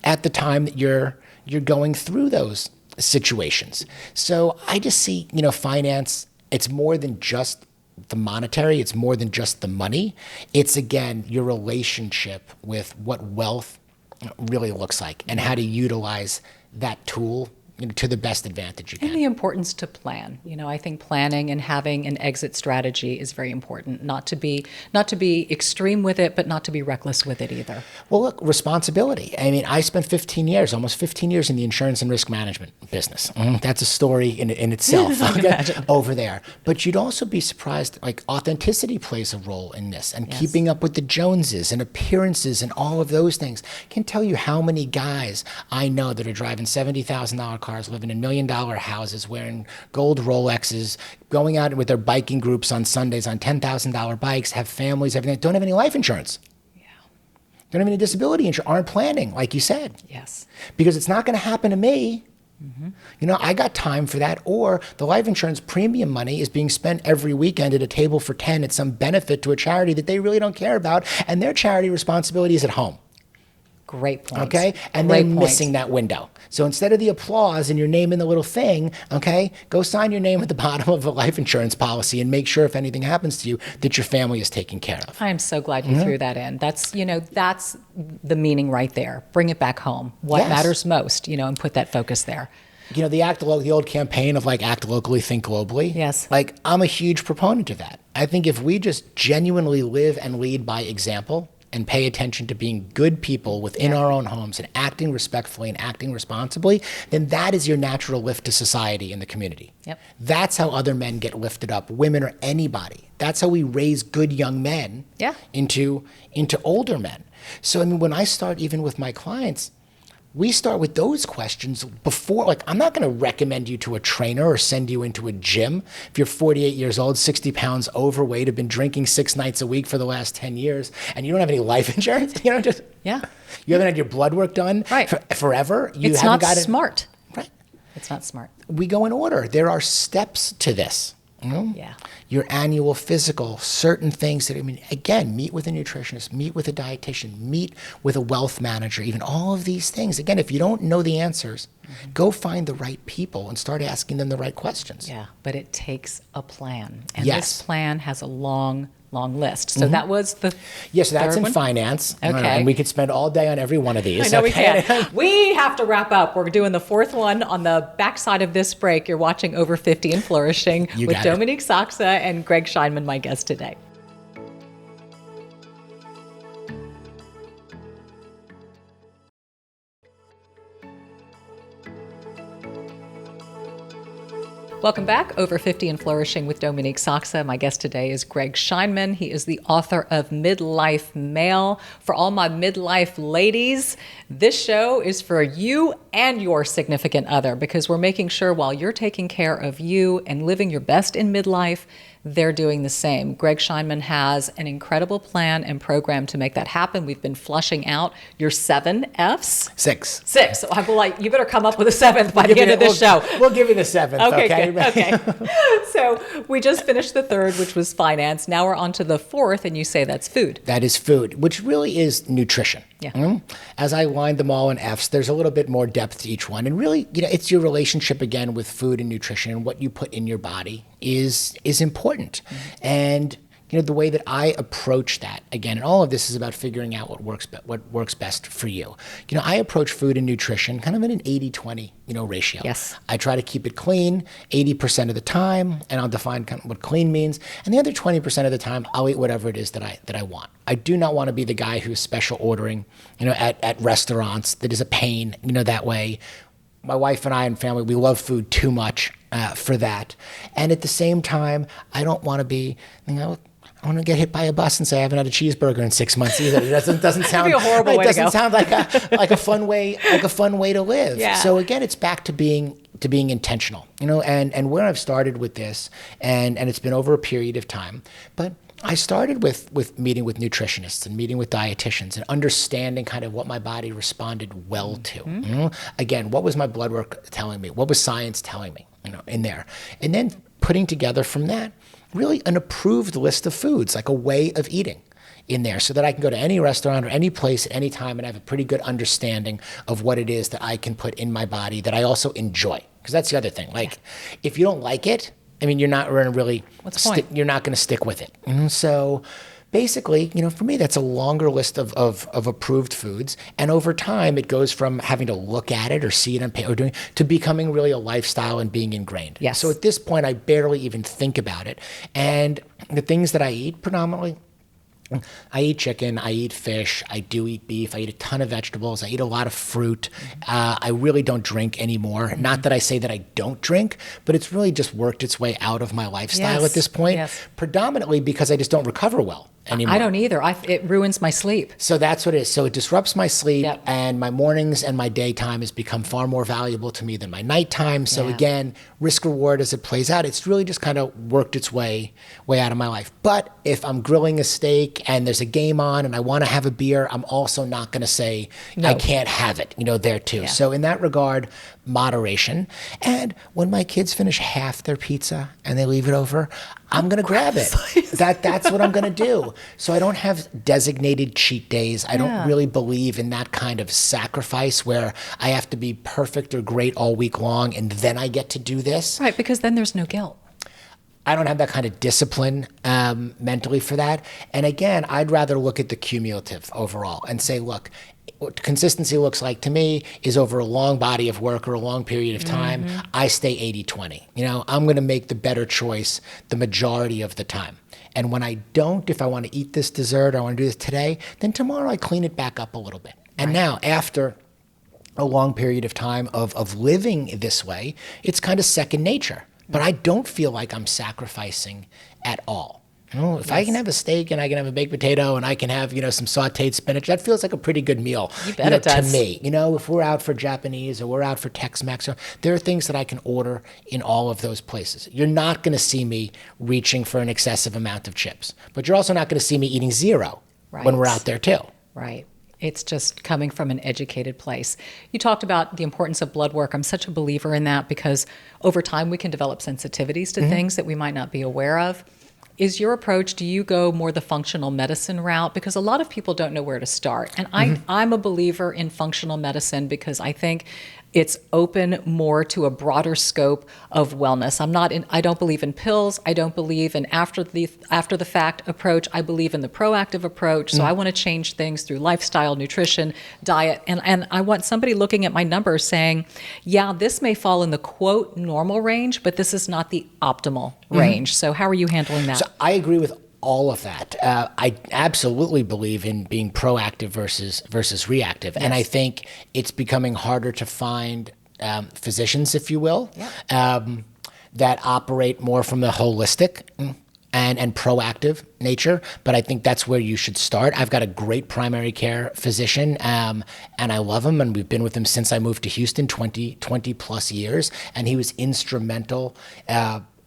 Speaker 2: at the time that you're going through those situations. So I just see, finance, it's more than just the monetary, it's more than just the money. It's, again, your relationship with what wealth really looks like and how to utilize that tool to the best advantage you can.
Speaker 1: And the importance to plan. I think planning and having an exit strategy is very important. Not to be extreme with it, but not to be reckless with it either.
Speaker 2: Well, look, responsibility. I mean, I spent almost 15 years in the insurance and risk management business. That's a story in itself over there. But you'd also be surprised, authenticity plays a role in this, and keeping up with the Joneses and appearances and all of those things. I can tell you how many guys I know that are driving $70,000 cars, living in $1 million houses, wearing gold Rolexes, going out with their biking groups on Sundays on $10,000 bikes, have families, everything, don't have any life insurance. Yeah. Don't have any disability insurance, aren't planning, like you said.
Speaker 1: Yes.
Speaker 2: Because it's not going to happen to me. Mm-hmm. I got time for that. Or the life insurance premium money is being spent every weekend at a table for 10 at some benefit to a charity that they really don't care about, and their charity responsibility is at home.
Speaker 1: Great point.
Speaker 2: Okay? And they're missing that window. So instead of the applause and your name in the little thing, okay, go sign your name at the bottom of a life insurance policy and make sure if anything happens to you that your family is taken care of.
Speaker 1: I am so glad you threw that in. That's the meaning right there. Bring it back home. What matters most, and put that focus there.
Speaker 2: The old campaign of act locally, think globally.
Speaker 1: Yes.
Speaker 2: I'm a huge proponent of that. I think if we just genuinely live and lead by example, and pay attention to being good people within our own homes and acting respectfully and acting responsibly, then that is your natural lift to society and the community.
Speaker 1: Yep.
Speaker 2: That's how other men get lifted up, women or anybody. That's how we raise good young men into older men. So, when I start even with my clients, we start with those questions before, I'm not going to recommend you to a trainer or send you into a gym if you're 48 years old, 60 pounds overweight, have been drinking 6 nights a week for the last 10 years, and you don't have any life insurance. You haven't had your blood work done forever.
Speaker 1: It's not smart.
Speaker 2: Right.
Speaker 1: It's not smart.
Speaker 2: We go in order. There are steps to this.
Speaker 1: Yeah.
Speaker 2: Your annual physical, certain things that, again, meet with a nutritionist, meet with a dietitian, meet with a wealth manager, even all of these things. Again, if you don't know the answers, go find the right people and start asking them the right questions.
Speaker 1: Yeah, but it takes a plan. And this plan has a long list. So that was the
Speaker 2: so that's in finance.
Speaker 1: Okay.
Speaker 2: And we could spend all day on every one of these.
Speaker 1: I know we can. We have to wrap up. We're doing the fourth one on the backside of this break. You're watching Over 50 and Flourishing with Dominique Sachse and Greg Scheinman, my guest today. Welcome back, Over 50 and Flourishing with Dominique Sachse. My guest today is Greg Scheinman. He is the author of Midlife Male. For all my midlife ladies, this show is for you and your significant other, because we're making sure while you're taking care of you and living your best in midlife, they're doing the same. Greg Scheinman has an incredible plan and program to make that happen. We've been flushing out your 7 Fs.
Speaker 2: 6.
Speaker 1: So I'm like, you better come up with a 7th by the end of this show.
Speaker 2: We'll give you the 7th, okay?
Speaker 1: Okay. So we just finished the 3rd, which was finance. Now we're on to the 4th, and you say that's food.
Speaker 2: That is food, which really is nutrition.
Speaker 1: Yeah.
Speaker 2: As I lined them all in Fs, there's a little bit more depth to each one. And really, it's your relationship, again, with food and nutrition, and what you put in your body is important. And the way that I approach that, again, and all of this is about figuring out what works best for you. I approach food and nutrition kind of in an 80-20, ratio.
Speaker 1: Yes.
Speaker 2: I try to keep it clean 80% of the time, and I'll define kind of what clean means. And the other 20% of the time, I'll eat whatever it is that I want. I do not want to be the guy who's special ordering, at restaurants. That is a pain, that way. My wife and I and family, we love food too much for that. And at the same time, I don't want to be, I want to get hit by a bus and say I haven't had a cheeseburger in 6 months either. It doesn't sound
Speaker 1: be a horrible way to go.
Speaker 2: sound like a fun way to live.
Speaker 1: Yeah.
Speaker 2: So again, it's back to being intentional, and where I've started with this, and it's been over a period of time, but I started with meeting with nutritionists and meeting with dietitians and understanding kind of what my body responded well to. Again, what was my blood work telling me? What was science telling me? In there, and then putting together from that really an approved list of foods, like a way of eating in there, so that I can go to any restaurant or any place at any time and have a pretty good understanding of what it is that I can put in my body that I also enjoy. Because that's the other thing. Like, if you don't like it, you're not going to really you're not going to stick with it. So basically, for me, that's a longer list of approved foods. And over time, it goes from having to look at it or see it on paper or doing to becoming really a lifestyle and being ingrained.
Speaker 1: Yes.
Speaker 2: So at this point, I barely even think about it. And the things that I eat predominantly, I eat chicken, I eat fish, I do eat beef, I eat a ton of vegetables, I eat a lot of fruit. I really don't drink anymore. Not that I say that I don't drink, but it's really just worked its way out of my lifestyle at this point, predominantly because I just don't recover well anymore.
Speaker 1: I don't either. It ruins my sleep.
Speaker 2: So that's what it is. So it disrupts my sleep, and my mornings and my daytime has become far more valuable to me than my nighttime. So again, risk reward as it plays out, it's really just kind of worked its way out of my life. But if I'm grilling a steak and there's a game on and I want to have a beer, I'm also not going to say I can't have it, there too. Yeah. So in that regard, moderation. And when my kids finish half their pizza and they leave it over, I'm going to grab it. That's what I'm going to do. So I don't have designated cheat days. I don't really believe in that kind of sacrifice where I have to be perfect or great all week long and then I get to do this.
Speaker 1: Right, because then there's no guilt.
Speaker 2: I don't have that kind of discipline mentally for that. And again, I'd rather look at the cumulative overall and say, look, what consistency looks like to me is over a long body of work or a long period of time, I stay 80-20. I'm going to make the better choice the majority of the time. And when I don't, if I want to eat this dessert, or I want to do this today, then tomorrow I clean it back up a little bit. And now after a long period of time of living this way, it's kind of second nature. But I don't feel like I'm sacrificing at all. If I can have a steak and I can have a baked potato and I can have, some sauteed spinach, that feels like a pretty good meal.
Speaker 1: You bet it does.
Speaker 2: To me. If we're out for Japanese or we're out for Tex-Mex, there are things that I can order in all of those places. You're not going to see me reaching for an excessive amount of chips, but you're also not going to see me eating zero when we're out there too.
Speaker 1: Right. It's just coming from an educated place. You talked about the importance of blood work. I'm such a believer in that because over time we can develop sensitivities to things that we might not be aware of. Is your approach, do you go more the functional medicine route? Because a lot of people don't know where to start. And I'm a believer in functional medicine because I think it's open more to a broader scope of wellness. I don't believe in pills. I don't believe in after the fact approach. I believe in the proactive approach. So I want to change things through lifestyle, nutrition, diet. And I want somebody looking at my numbers saying, yeah, this may fall in the quote normal range, but this is not the optimal range. So how are you handling that?
Speaker 2: So I agree with all of that. I absolutely believe in being proactive versus reactive. Yes. And I think it's becoming harder to find physicians, if you will, that operate more from the holistic and proactive nature. But I think that's where you should start. I've got a great primary care physician, and I love him. And we've been with him since I moved to Houston 20 plus years. And he was instrumental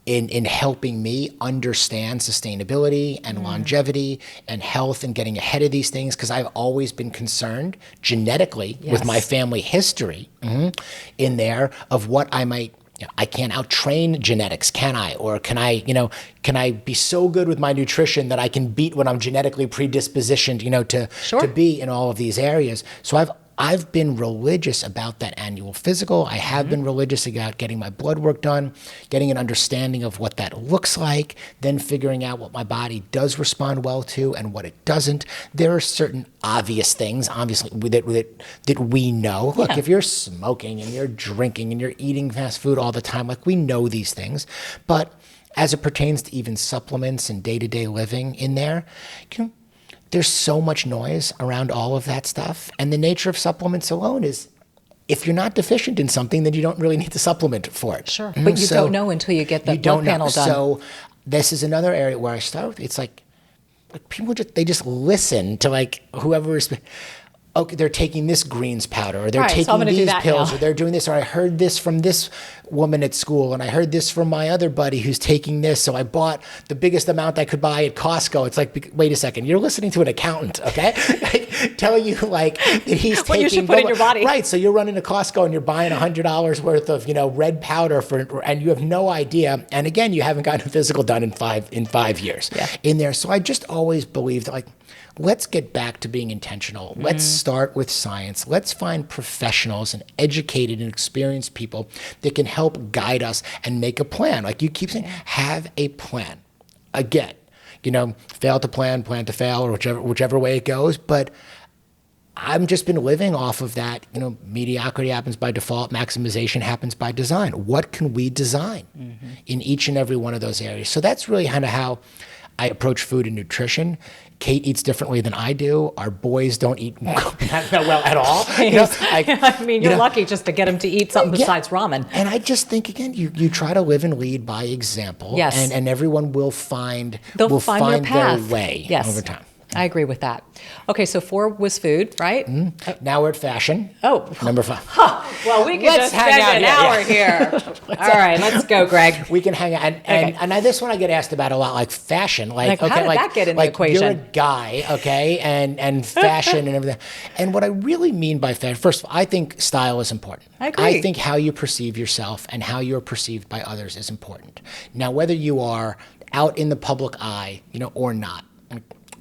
Speaker 2: in helping me understand sustainability and longevity and health and getting ahead of these things, because I've always been concerned genetically with my family history in there of what I might, I can't out-train genetics, can I? Or can I be so good with my nutrition that I can beat what I'm genetically predispositioned, to be in all of these areas? So I've I've been religious about that annual physical. I have been religious about getting my blood work done, getting an understanding of what that looks like, then figuring out what my body does respond well to and what it doesn't. There are certain obvious things, obviously, that we know. Look, if you're smoking and you're drinking and you're eating fast food all the time, like, we know these things. But as it pertains to even supplements and day-to-day living in there, there's so much noise around all of that stuff. And the nature of supplements alone is, if you're not deficient in something, then you don't really need to supplement for it.
Speaker 1: Sure. But you don't know until you get the blood panel done.
Speaker 2: So this is another area where I start with, it's like people just listen to like whoever is, okay, they're taking this greens powder, or they're taking these pills, or they're doing this, or I heard this from this woman at school, and I heard this from my other buddy who's taking this, so I bought the biggest amount I could buy at Costco. It's like, wait a second, you're listening to an accountant, okay? Like, telling you like that he's taking
Speaker 1: what you should put in your body.
Speaker 2: Right, so you're running to Costco and you're buying $100 worth of, red powder and you have no idea. And again, you haven't gotten a physical done in 5 years in there. So I just always believed, like, let's get back to being intentional. Let's start with science. Let's find professionals and educated and experienced people that can help guide us and make a plan. Like you keep saying, have a plan. Again, fail to plan to fail, or whichever way it goes. But I've just been living off of that. Mediocrity happens by default. Maximization happens by design. What can we design in each and every one of those areas? So that's really kind of how I approach food and nutrition. Kate eats differently than I do. Our boys don't eat that well at all.
Speaker 1: You're lucky just to get them to eat something besides ramen.
Speaker 2: And I just think, again, you try to live and lead by example.
Speaker 1: Yes.
Speaker 2: And everyone will find
Speaker 1: their path.
Speaker 2: Their way over time.
Speaker 1: I agree with that. Okay, so 4 was food, right?
Speaker 2: Now we're at fashion.
Speaker 1: Oh.
Speaker 2: Number 5.
Speaker 1: Well, we can just spend an hour here. All right, let's go, Greg.
Speaker 2: We can hang out. And this one I get asked about a lot, like fashion. Like
Speaker 1: how did that get in the equation?
Speaker 2: You're a guy, okay, and fashion and everything. And what I really mean by fashion, first of all, I think style is important.
Speaker 1: I agree.
Speaker 2: I think how you perceive yourself and how you're perceived by others is important. Now, whether you are out in the public eye, or not,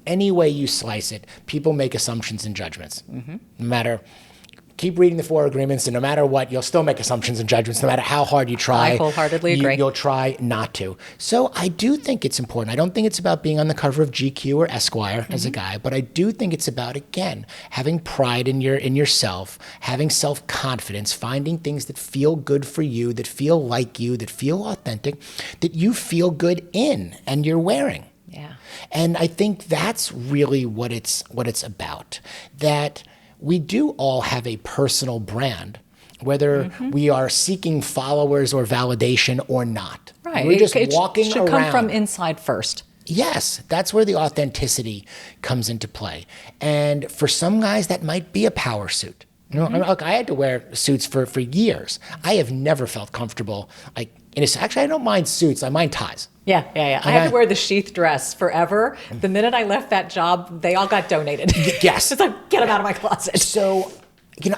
Speaker 2: any way you slice it, people make assumptions and judgments. No matter, keep reading the 4 agreements, and no matter what, you'll still make assumptions and judgments, no matter how hard you try.
Speaker 1: I wholeheartedly agree.
Speaker 2: You'll try not to. So I do think it's important. I don't think it's about being on the cover of GQ or Esquire as a guy, but I do think it's about, again, having pride in yourself, having self-confidence, finding things that feel good for you, that feel like you, that feel authentic, that you feel good in and you're wearing.
Speaker 1: Yeah.
Speaker 2: And I think that's really what it's about, that we do all have a personal brand, whether we are seeking followers or validation or not.
Speaker 1: Right.
Speaker 2: We're just walking around. It should
Speaker 1: come from inside first.
Speaker 2: Yes, that's where the authenticity comes into play. And for some guys, that might be a power suit. Look, I had to wear suits for years. I have never felt comfortable. Actually, I don't mind suits. I mind ties.
Speaker 1: Yeah. I had to wear the sheath dress forever. The minute I left that job, they all got donated.
Speaker 2: Yes.
Speaker 1: It's like, get them out of my closet.
Speaker 2: So,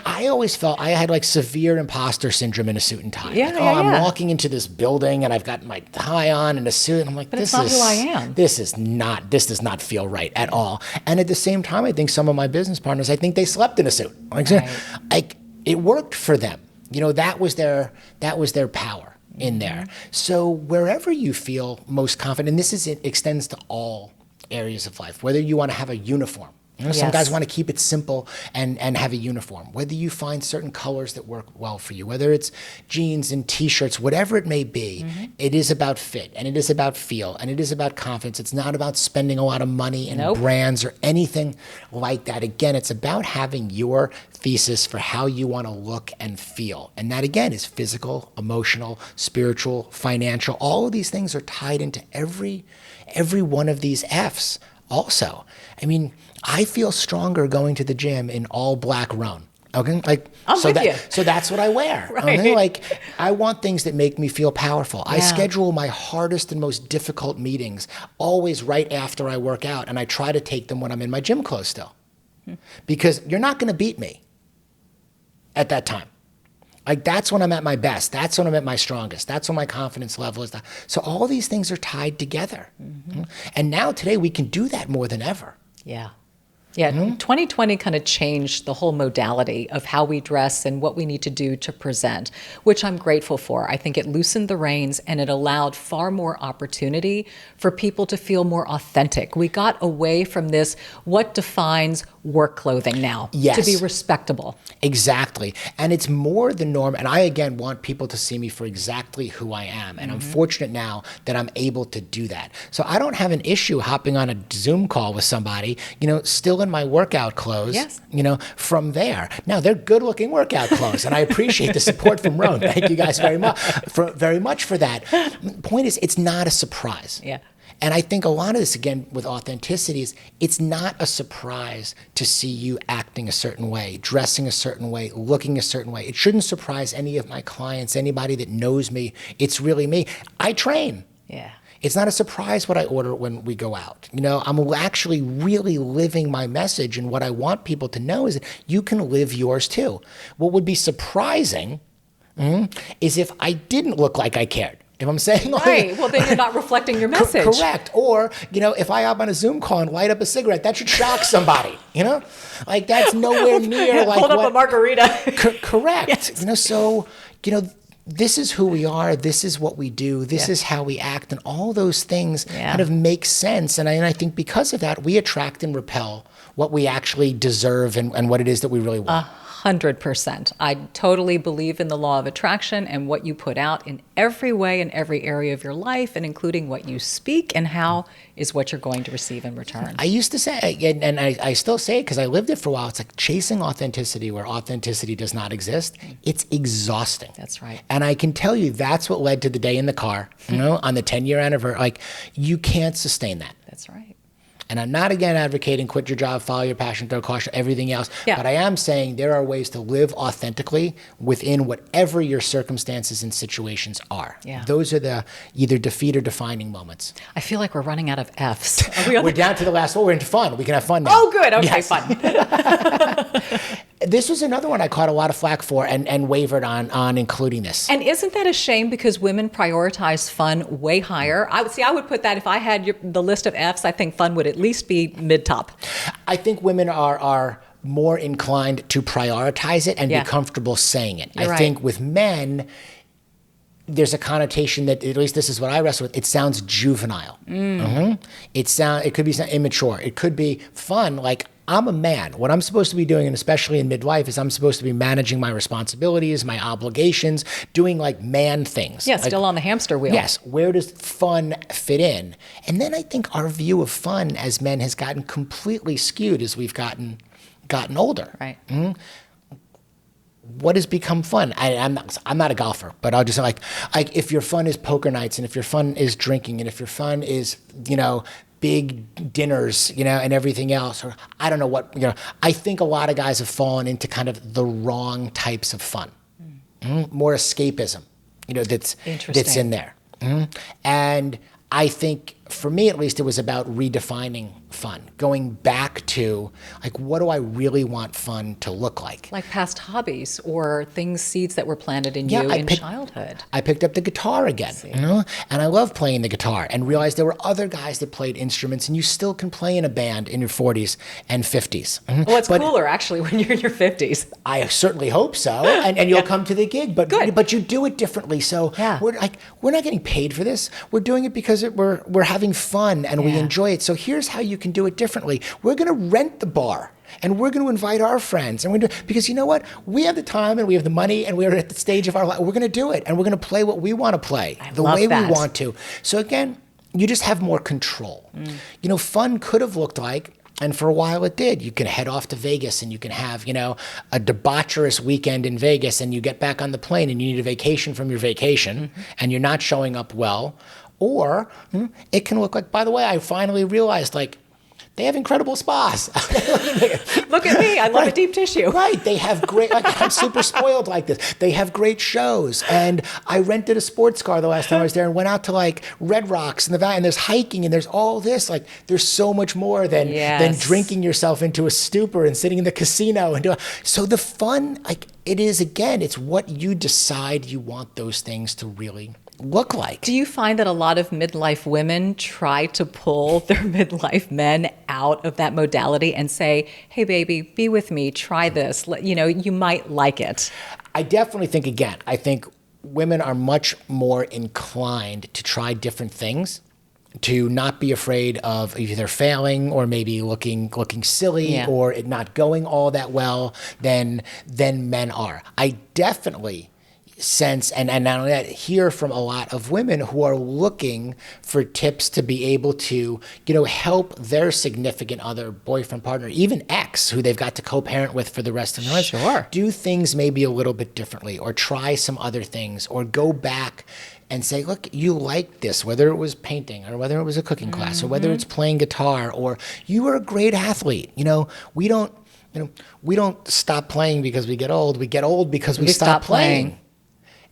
Speaker 2: I always felt I had severe imposter syndrome in a suit and tie. I'm walking into this building and I've got my tie on and a suit, and I'm like,
Speaker 1: it's not who I am.
Speaker 2: This does not feel right at all. And at the same time, I think some of my business partners, I think they slept in a suit. It worked for them. That was their power in there. So wherever you feel most confident, and it extends to all areas of life, whether you want to have a uniform. Some guys want to keep it simple and have a uniform. Whether you find certain colors that work well for you, whether it's jeans and T-shirts, whatever it may be, it is about fit, and it is about feel, and it is about confidence. It's not about spending a lot of money in brands or anything like that. Again, it's about having your thesis for how you want to look and feel. And that, again, is physical, emotional, spiritual, financial. All of these things are tied into every one of these F's also. I feel stronger going to the gym in all black roan. Okay,
Speaker 1: I'm with you.
Speaker 2: So that's what I wear.
Speaker 1: Right.
Speaker 2: Okay? I want things that make me feel powerful. I schedule my hardest and most difficult meetings always right after I work out, and I try to take them when I'm in my gym clothes still, because you're not going to beat me at that time. That's when I'm at my best. That's when I'm at my strongest. That's when my confidence level is. So all these things are tied together. And now today we can do that more than ever.
Speaker 1: Yeah. Yeah, 2020 kind of changed the whole modality of how we dress and what we need to do to present, which I'm grateful for. I think it loosened the reins and it allowed far more opportunity for people to feel more authentic. We got away from this, what defines work clothing now,
Speaker 2: Yes.
Speaker 1: to be respectable.
Speaker 2: Exactly. And it's more the norm. And I, again, want people to see me for exactly who I am. And I'm fortunate now that I'm able to do that. So I don't have an issue hopping on a Zoom call with somebody, still in my workout clothes,
Speaker 1: Yes.
Speaker 2: From there. Now, they're good looking workout clothes. And I appreciate the support from Roan. Thank you guys very much for that. Point is, it's not a surprise.
Speaker 1: Yeah.
Speaker 2: And I think a lot of this, again, with authenticity is it's not a surprise to see you acting a certain way, dressing a certain way, looking a certain way. It shouldn't surprise any of my clients, anybody that knows me. It's really me. I train.
Speaker 1: Yeah.
Speaker 2: It's not a surprise what I order when we go out. I'm actually really living my message, and what I want people to know is that you can live yours too. What would be surprising is if I didn't look like I cared. If I'm saying
Speaker 1: Right. Well, then you're not reflecting your message.
Speaker 2: Correct. Or, if I hop on a Zoom call and light up a cigarette, that should shock somebody, Like that's nowhere near like
Speaker 1: Hold up a margarita.
Speaker 2: Correct.
Speaker 1: Yes.
Speaker 2: So, this is who we are. This is what we do. This is how we act. And all those things kind of make sense. And I think because of that, we attract and repel what we actually deserve and what it is that we really want.
Speaker 1: 100%. I totally believe in the law of attraction and what you put out in every way, in every area of your life, and including what you speak and how is what you're going to receive in return.
Speaker 2: I used to say, and I still say it because I lived it for a while, it's like chasing authenticity where authenticity does not exist. It's exhausting.
Speaker 1: That's right.
Speaker 2: And I can tell you that's what led to the day in the car, on the 10-year anniversary. Like, you can't sustain that.
Speaker 1: That's right.
Speaker 2: And I'm not, again, advocating quit your job, follow your passion, throw caution, everything else.
Speaker 1: Yeah.
Speaker 2: But I am saying there are ways to live authentically within whatever your circumstances and situations are.
Speaker 1: Yeah.
Speaker 2: Those are the either defeat or defining moments.
Speaker 1: I feel like we're running out of F's.
Speaker 2: We're down to the last one. We're into fun. We can have fun now.
Speaker 1: Oh, good. Okay,
Speaker 2: Yes.
Speaker 1: fun.
Speaker 2: This was another one I caught a lot of flack for and wavered on including this.
Speaker 1: And isn't that a shame because women prioritize fun way higher? I would put that if I had the list of F's, I think fun would at least be mid-top.
Speaker 2: I think women are more inclined to prioritize it and
Speaker 1: Yeah.
Speaker 2: be comfortable saying it.
Speaker 1: You're
Speaker 2: I
Speaker 1: right.
Speaker 2: think with men, there's a connotation that, at least this is what I wrestle with, it sounds juvenile. It could be immature. It could be fun, like I'm a man. What I'm supposed to be doing, and especially in midlife, is I'm supposed to be managing my responsibilities, my obligations, doing like man things.
Speaker 1: Yeah,
Speaker 2: Like,
Speaker 1: still on the hamster wheel.
Speaker 2: yes, where does fun fit in? And then I think our view of fun as men has gotten completely skewed as we've gotten older.
Speaker 1: Right.
Speaker 2: What has become fun? I'm not a golfer, but I'll just say like if your fun is poker nights, and if your fun is drinking, and if your fun is big dinners, and everything else, or I don't know what, I think a lot of guys have fallen into kind of the wrong types of fun. More escapism, that's in there. And I think for me, at least, it was about redefining fun, going back to like, what do I really want fun to look like?
Speaker 1: Like past hobbies or seeds that were planted in you in childhood.
Speaker 2: I picked up the guitar again, and I love playing the guitar and realized there were other guys that played instruments, and you still can play in a band in your 40s and 50s.
Speaker 1: Well, it's cooler actually when you're in your 50s.
Speaker 2: I certainly hope so, and you'll come to the gig, but
Speaker 1: Good.
Speaker 2: But you do it differently. So we're not getting paid for this. We're doing it because we're having fun and we enjoy it. So here's how you can do it differently. We're going to rent the bar. And we're going to invite our friends, and because you know what? We have the time and we have the money and we're at the stage of our life. We're going to do it, and we're going to play what we want to play, the way we want to. So again, you just have more control. Fun could have looked like, and for a while it did. You can head off to Vegas and you can have, a debaucherous weekend in Vegas, and you get back on the plane and you need a vacation from your vacation, and you're not showing up well. Or it can look like, by the way, I finally realized, like, they have incredible spas.
Speaker 1: Look at me. I love a deep tissue.
Speaker 2: Right. They have great, I'm super spoiled like this. They have great shows. And I rented a sports car the last time I was there and went out to like Red Rocks in the valley, and there's hiking and there's all this. Like, there's so much more than drinking yourself into a stupor and sitting in the casino. So the fun, like, it is, again, it's what you decide you want those things to really look like.
Speaker 1: Do you find that a lot of midlife women try to pull their midlife men out of that modality and say, hey, baby, be with me, try this, you might like it?
Speaker 2: I definitely think, again, I think women are much more inclined to try different things, to not be afraid of either failing or maybe looking silly or it not going all that well than men are. I definitely sense and not only that, hear from a lot of women who are looking for tips to be able to, help their significant other, boyfriend, partner, even ex, who they've got to co-parent with for the rest of their life, do things maybe a little bit differently, or try some other things, or go back and say, look, you like this, whether it was painting or whether it was a cooking class or whether it's playing guitar, or you were a great athlete. We don't stop playing because we get old. We get old because we stop playing.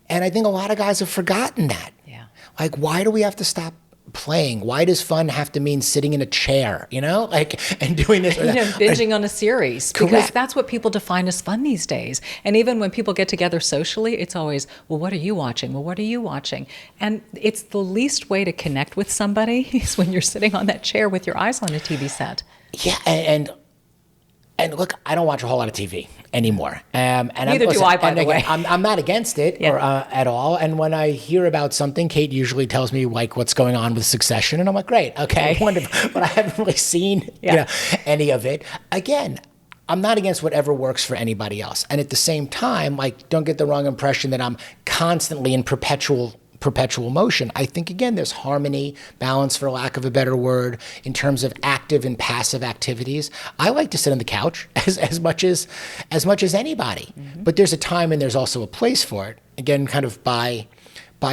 Speaker 2: And I think a lot of guys have forgotten that.
Speaker 1: Yeah.
Speaker 2: Like, why do we have to stop playing? Why does fun have to mean sitting in a chair, and doing this?
Speaker 1: Binging on a series.
Speaker 2: Correct.
Speaker 1: Because that's what people define as fun these days. And even when people get together socially, it's always, well, what are you watching? Well, what are you watching? And it's the least way to connect with somebody is when you're sitting on that chair with your eyes on a TV set.
Speaker 2: Yeah, and look, I don't watch a whole lot of TV anymore.
Speaker 1: Neither do I, by the way.
Speaker 2: I'm not against it at all. And when I hear about something, Kate usually tells me what's going on with Succession, and I'm like, great, okay, wonderful. But I haven't really seen any of it. Again, I'm not against whatever works for anybody else. And at the same time, don't get the wrong impression that I'm constantly in perpetual motion. I think, again, there's harmony, balance, for lack of a better word, in terms of active and passive activities. I like to sit on the couch as much as anybody. Mm-hmm. But there's a time and there's also a place for it, again, kind of by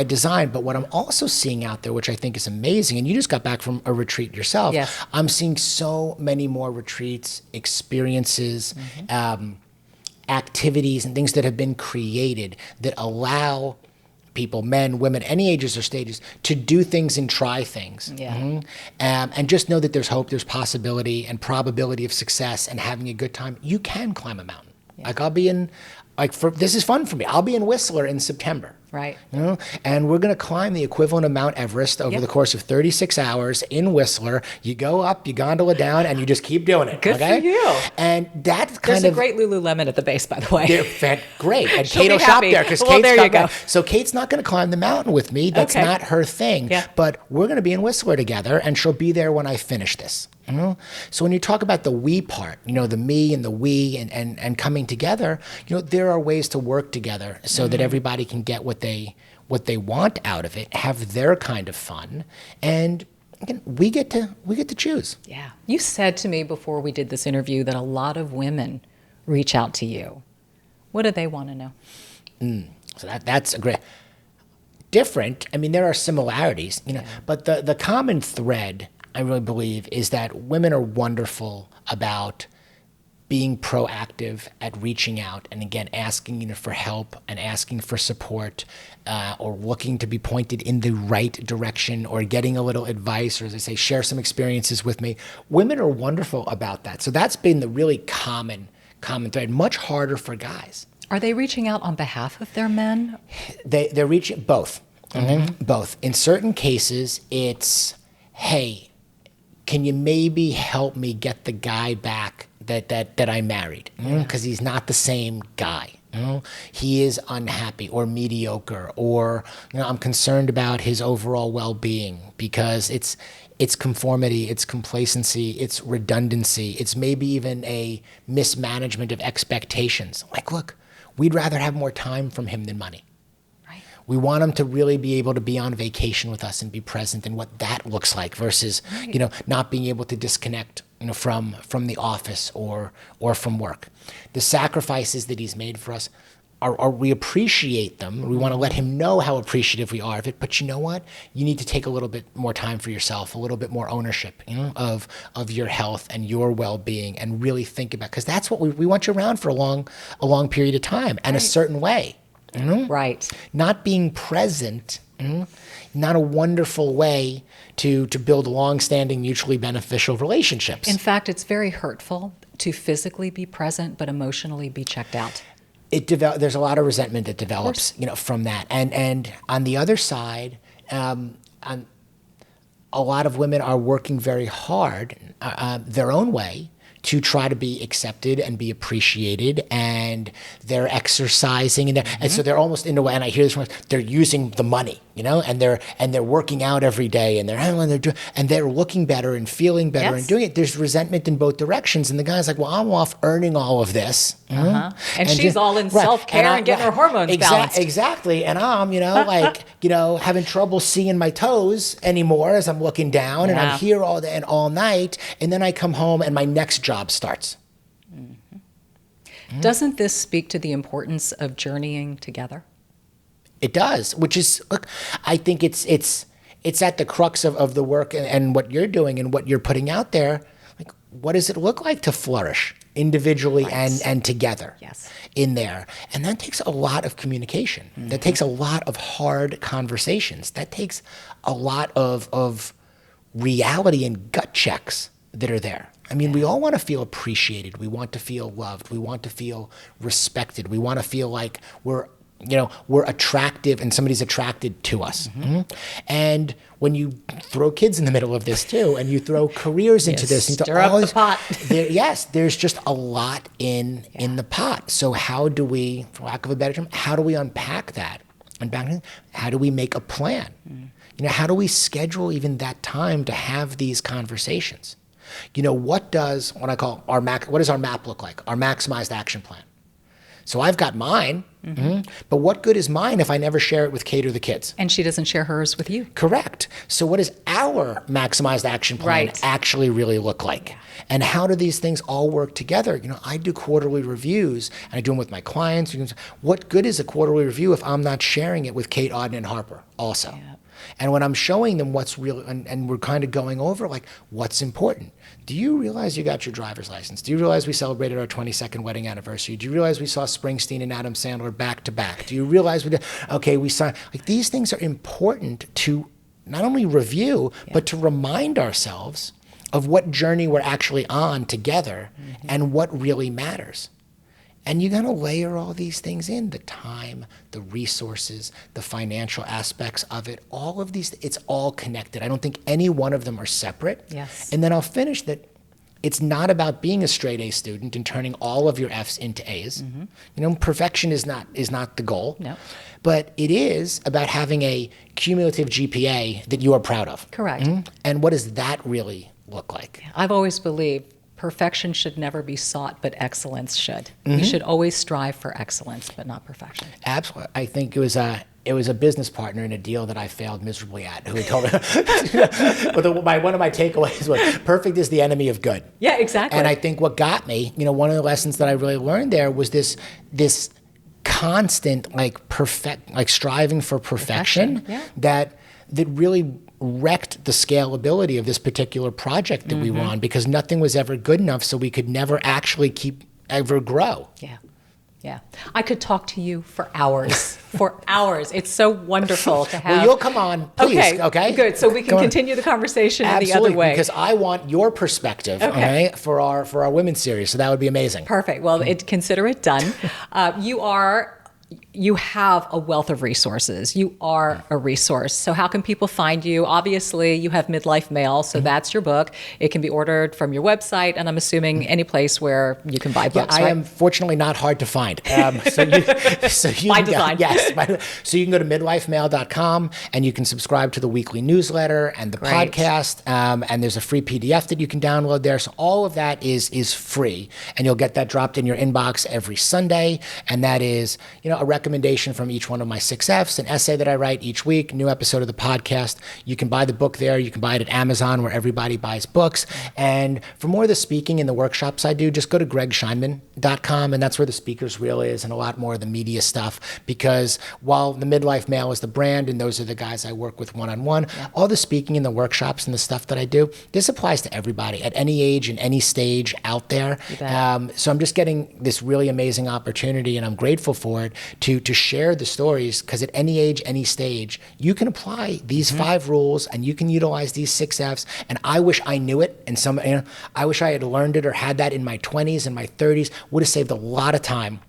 Speaker 2: design. But what I'm also seeing out there, which I think is amazing, and you just got back from a retreat yourself, I'm seeing so many more retreats, experiences, activities, and things that have been created that allow people, men, women, any ages or stages, to do things and try things. And just know that there's hope, there's possibility and probability of success and having a good time. You can climb a mountain. I'll be in, this is fun for me. I'll be in Whistler in September.
Speaker 1: Right.
Speaker 2: And we're going to climb the equivalent of Mount Everest over the course of 36 hours in Whistler. You go up, you gondola down, and you just keep doing it.
Speaker 1: Good for you.
Speaker 2: And that's
Speaker 1: There's a great Lululemon at the base, by the way.
Speaker 2: Great. And
Speaker 1: She'll
Speaker 2: Kate will shop there because
Speaker 1: So
Speaker 2: Kate's not going to climb the mountain with me. That's not her thing.
Speaker 1: Yeah.
Speaker 2: But we're going to be in Whistler together, and she'll be there when I finish this. So when you talk about the we part, the me and the we and coming together, there are ways to work together so that everybody can get what they want out of it, have their kind of fun, and again, we get to choose.
Speaker 1: Yeah. You said to me before we did this interview that a lot of women reach out to you. What do they want to know?
Speaker 2: So that's a great different. I mean, there are similarities, but the common thread, I really believe, is that women are wonderful about being proactive at reaching out and, again, asking for help and asking for support, or looking to be pointed in the right direction, or getting a little advice, or, as I say, share some experiences with me. Women are wonderful about that. So that's been the really common thread. Much harder for guys.
Speaker 1: Are they reaching out on behalf of their men?
Speaker 2: They're reaching both. Both. In certain cases, it's, hey, can you maybe help me get the guy back that I married? Because he's not the same guy. He is unhappy or mediocre, or I'm concerned about his overall well-being because it's conformity, it's complacency, it's redundancy, it's maybe even a mismanagement of expectations. Look, we'd rather have more time from him than money. We want him to really be able to be on vacation with us and be present, and what that looks like versus, not being able to disconnect, from the office or from work. The sacrifices that he's made for us are we appreciate them. We want to let him know how appreciative we are of it. But you know what? You need to take a little bit more time for yourself, a little bit more ownership, of your health and your well-being, and really think about, because that's what we want you around for a long period of time and a certain way.
Speaker 1: Right.
Speaker 2: Not being present, not a wonderful way to build long-standing, mutually beneficial relationships.
Speaker 1: In fact, it's very hurtful to physically be present, but emotionally be checked out.
Speaker 2: There's a lot of resentment that develops, from that. And on the other side, a lot of women are working very hard their own way to try to be accepted and be appreciated, and they're exercising, and so they're almost in a way. And I hear this from they're using the money, and they're working out every day, and they're looking better and feeling better and doing it. There's resentment in both directions, and the guy's like, well, I'm off earning all of this,
Speaker 1: and she's all in self-care and getting her hormones balanced.
Speaker 2: Exactly, and I'm having trouble seeing my toes anymore as I'm looking down, and I'm here all day and all night, and then I come home and my next job starts.
Speaker 1: Doesn't this speak to the importance of journeying together?
Speaker 2: It does, which is, look, I think it's at the crux of the work and what you're doing and what you're putting out there. Like, what does it look like to flourish individually and together in there? And that takes a lot of communication. That takes a lot of hard conversations. That takes a lot of reality and gut checks that are there. I mean, we all want to feel appreciated. We want to feel loved. We want to feel respected. We want to feel like we're attractive and somebody's attracted to us. And when you throw kids in the middle of this too, and you throw careers into this, into
Speaker 1: stir up the pot.
Speaker 2: There's just a lot in the pot. So how do we, for lack of a better term, how do we unpack that? How do we make a plan? How do we schedule even that time to have these conversations? What does what does our map look like? Our maximized action plan. So I've got mine, but what good is mine if I never share it with Kate or the kids?
Speaker 1: And she doesn't share hers with you.
Speaker 2: Correct. So what does our maximized action plan actually really look like? And how do these things all work together? I do quarterly reviews, and I do them with my clients. What good is a quarterly review if I'm not sharing it with Kate, Auden, and Harper also? Yeah. And when I'm showing them what's real, and we're kind of going over, like, what's important. Do you realize you got your driver's license? Do you realize we celebrated our 22nd wedding anniversary? Do you realize we saw Springsteen and Adam Sandler back to back? Do you realize we signed? Like, these things are important to not only review, but to remind ourselves of what journey we're actually on together and what really matters. And you're going to layer all these things in, the time, the resources, the financial aspects of it, all of these, it's all connected. I don't think any one of them are separate.
Speaker 1: Yes.
Speaker 2: And then I'll finish that it's not about being a straight A student and turning all of your F's into A's. Perfection is not the goal.
Speaker 1: No.
Speaker 2: But it is about having a cumulative GPA that you are proud of.
Speaker 1: Correct.
Speaker 2: And what does that really look like?
Speaker 1: I've always believed perfection should never be sought, but excellence should. We should always strive for excellence, but not perfection.
Speaker 2: Absolutely. I think it was a business partner in a deal that I failed miserably at who told me, one of my takeaways was perfect is the enemy of good.
Speaker 1: Yeah, exactly.
Speaker 2: And I think what got me, one of the lessons that I really learned there was this constant striving for perfection. that really wrecked the scalability of this particular project that we were on, because nothing was ever good enough, so we could never actually ever grow.
Speaker 1: Yeah. I could talk to you for hours. It's so wonderful to have.
Speaker 2: Well, you'll come on, please. Okay?
Speaker 1: Good. So we can continue the conversation in the other way.
Speaker 2: Because I want your perspective, for our women's series. So that would be amazing.
Speaker 1: Perfect. Well, consider it done. You have a wealth of resources. You are a resource. So how can people find you? Obviously, you have Midlife Mail, so that's your book. It can be ordered from your website, and I'm assuming any place where you can buy books,
Speaker 2: I am fortunately not hard to find. So you
Speaker 1: by design.
Speaker 2: So you can go to midlifemail.com, and you can subscribe to the weekly newsletter and the podcast, and there's a free PDF that you can download there. So all of that is free, and you'll get that dropped in your inbox every Sunday, and that is, a recommendation from each one of my 6 F's, an essay that I write each week, new episode of the podcast. You can buy the book there. You can buy it at Amazon, where everybody buys books. And for more of the speaking and the workshops I do, just go to gregscheinman.com, and that's where the speaker's reel is, and a lot more of the media stuff. Because while the Midlife Mail is the brand, and those are the guys I work with one-on-one, all the speaking and the workshops and the stuff that I do, this applies to everybody at any age and any stage out there. So I'm just getting this really amazing opportunity, and I'm grateful for it, to share the stories, because at any age, any stage, you can apply these 5 rules, and you can utilize these 6 F's. And I wish I knew it, and I wish I had learned it or had that in my 20s and my 30s. Would have saved a lot of time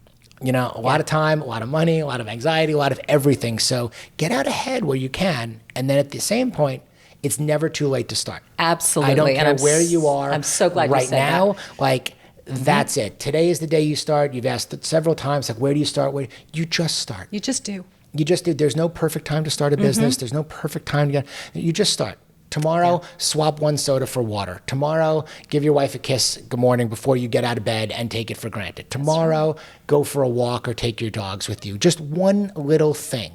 Speaker 2: a lot of time, a lot of money, a lot of anxiety, a lot of everything. So get out ahead where you can. And then at the same point, it's never too late to start.
Speaker 1: Absolutely.
Speaker 2: I don't care where you are.
Speaker 1: I'm so glad
Speaker 2: right
Speaker 1: you said
Speaker 2: now.
Speaker 1: that.
Speaker 2: Like, that's it. Today is the day you start. You've asked it several times, like, where do you start? You just start.
Speaker 1: You just do.
Speaker 2: You just do. There's no perfect time to start a business. There's no perfect time to you just start. Tomorrow, swap one soda for water. Tomorrow, give your wife a kiss good morning before you get out of bed and take it for granted. Tomorrow, go for a walk or take your dogs with you. Just one little thing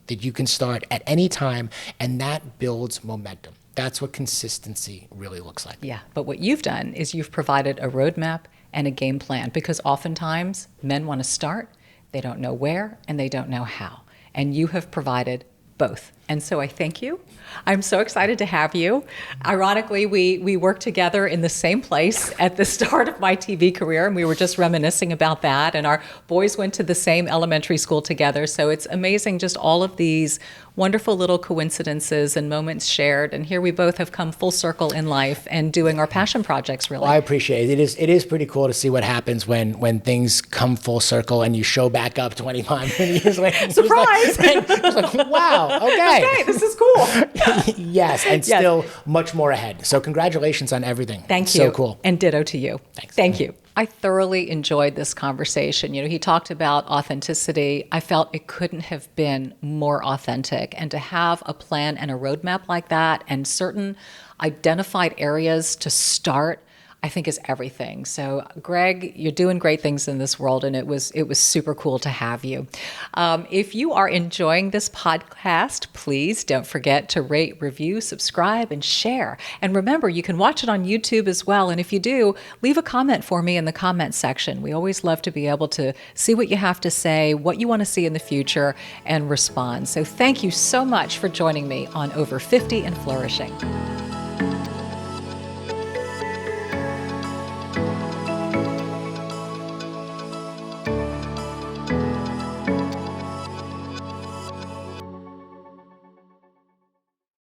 Speaker 2: that you can start at any time, and that builds momentum. That's what consistency really looks like.
Speaker 1: Yeah, but what you've done is you've provided a roadmap and a game plan, because oftentimes men want to start, they don't know where, and they don't know how. And you have provided both. And so I thank you. I'm so excited to have you. Ironically, we worked together in the same place at the start of my TV career, and we were just reminiscing about that. And our boys went to the same elementary school together. So it's amazing, just all of these wonderful little coincidences and moments shared. And here we both have come full circle in life and doing our passion projects, really.
Speaker 2: Well, I appreciate it. It is pretty cool to see what happens when things come full circle and you show back up 25 years later.
Speaker 1: Surprise!
Speaker 2: It's like, wow, okay.
Speaker 1: Okay, this is cool.
Speaker 2: Yes, and still much more ahead. So congratulations on everything.
Speaker 1: Thank you.
Speaker 2: So cool.
Speaker 1: And ditto to you.
Speaker 2: Thanks.
Speaker 1: Thank you. I thoroughly enjoyed this conversation. He talked about authenticity. I felt it couldn't have been more authentic. And to have a plan and a roadmap like that and certain identified areas to start, I think is everything. So Greg, you're doing great things in this world, and it was super cool to have you. If you are enjoying this podcast, please don't forget to rate, review, subscribe, and share. And remember, you can watch it on YouTube as well. And if you do, leave a comment for me in the comment section. We always love to be able to see what you have to say, what you want to see in the future, and respond. So thank you so much for joining me on Over 50 and Flourishing.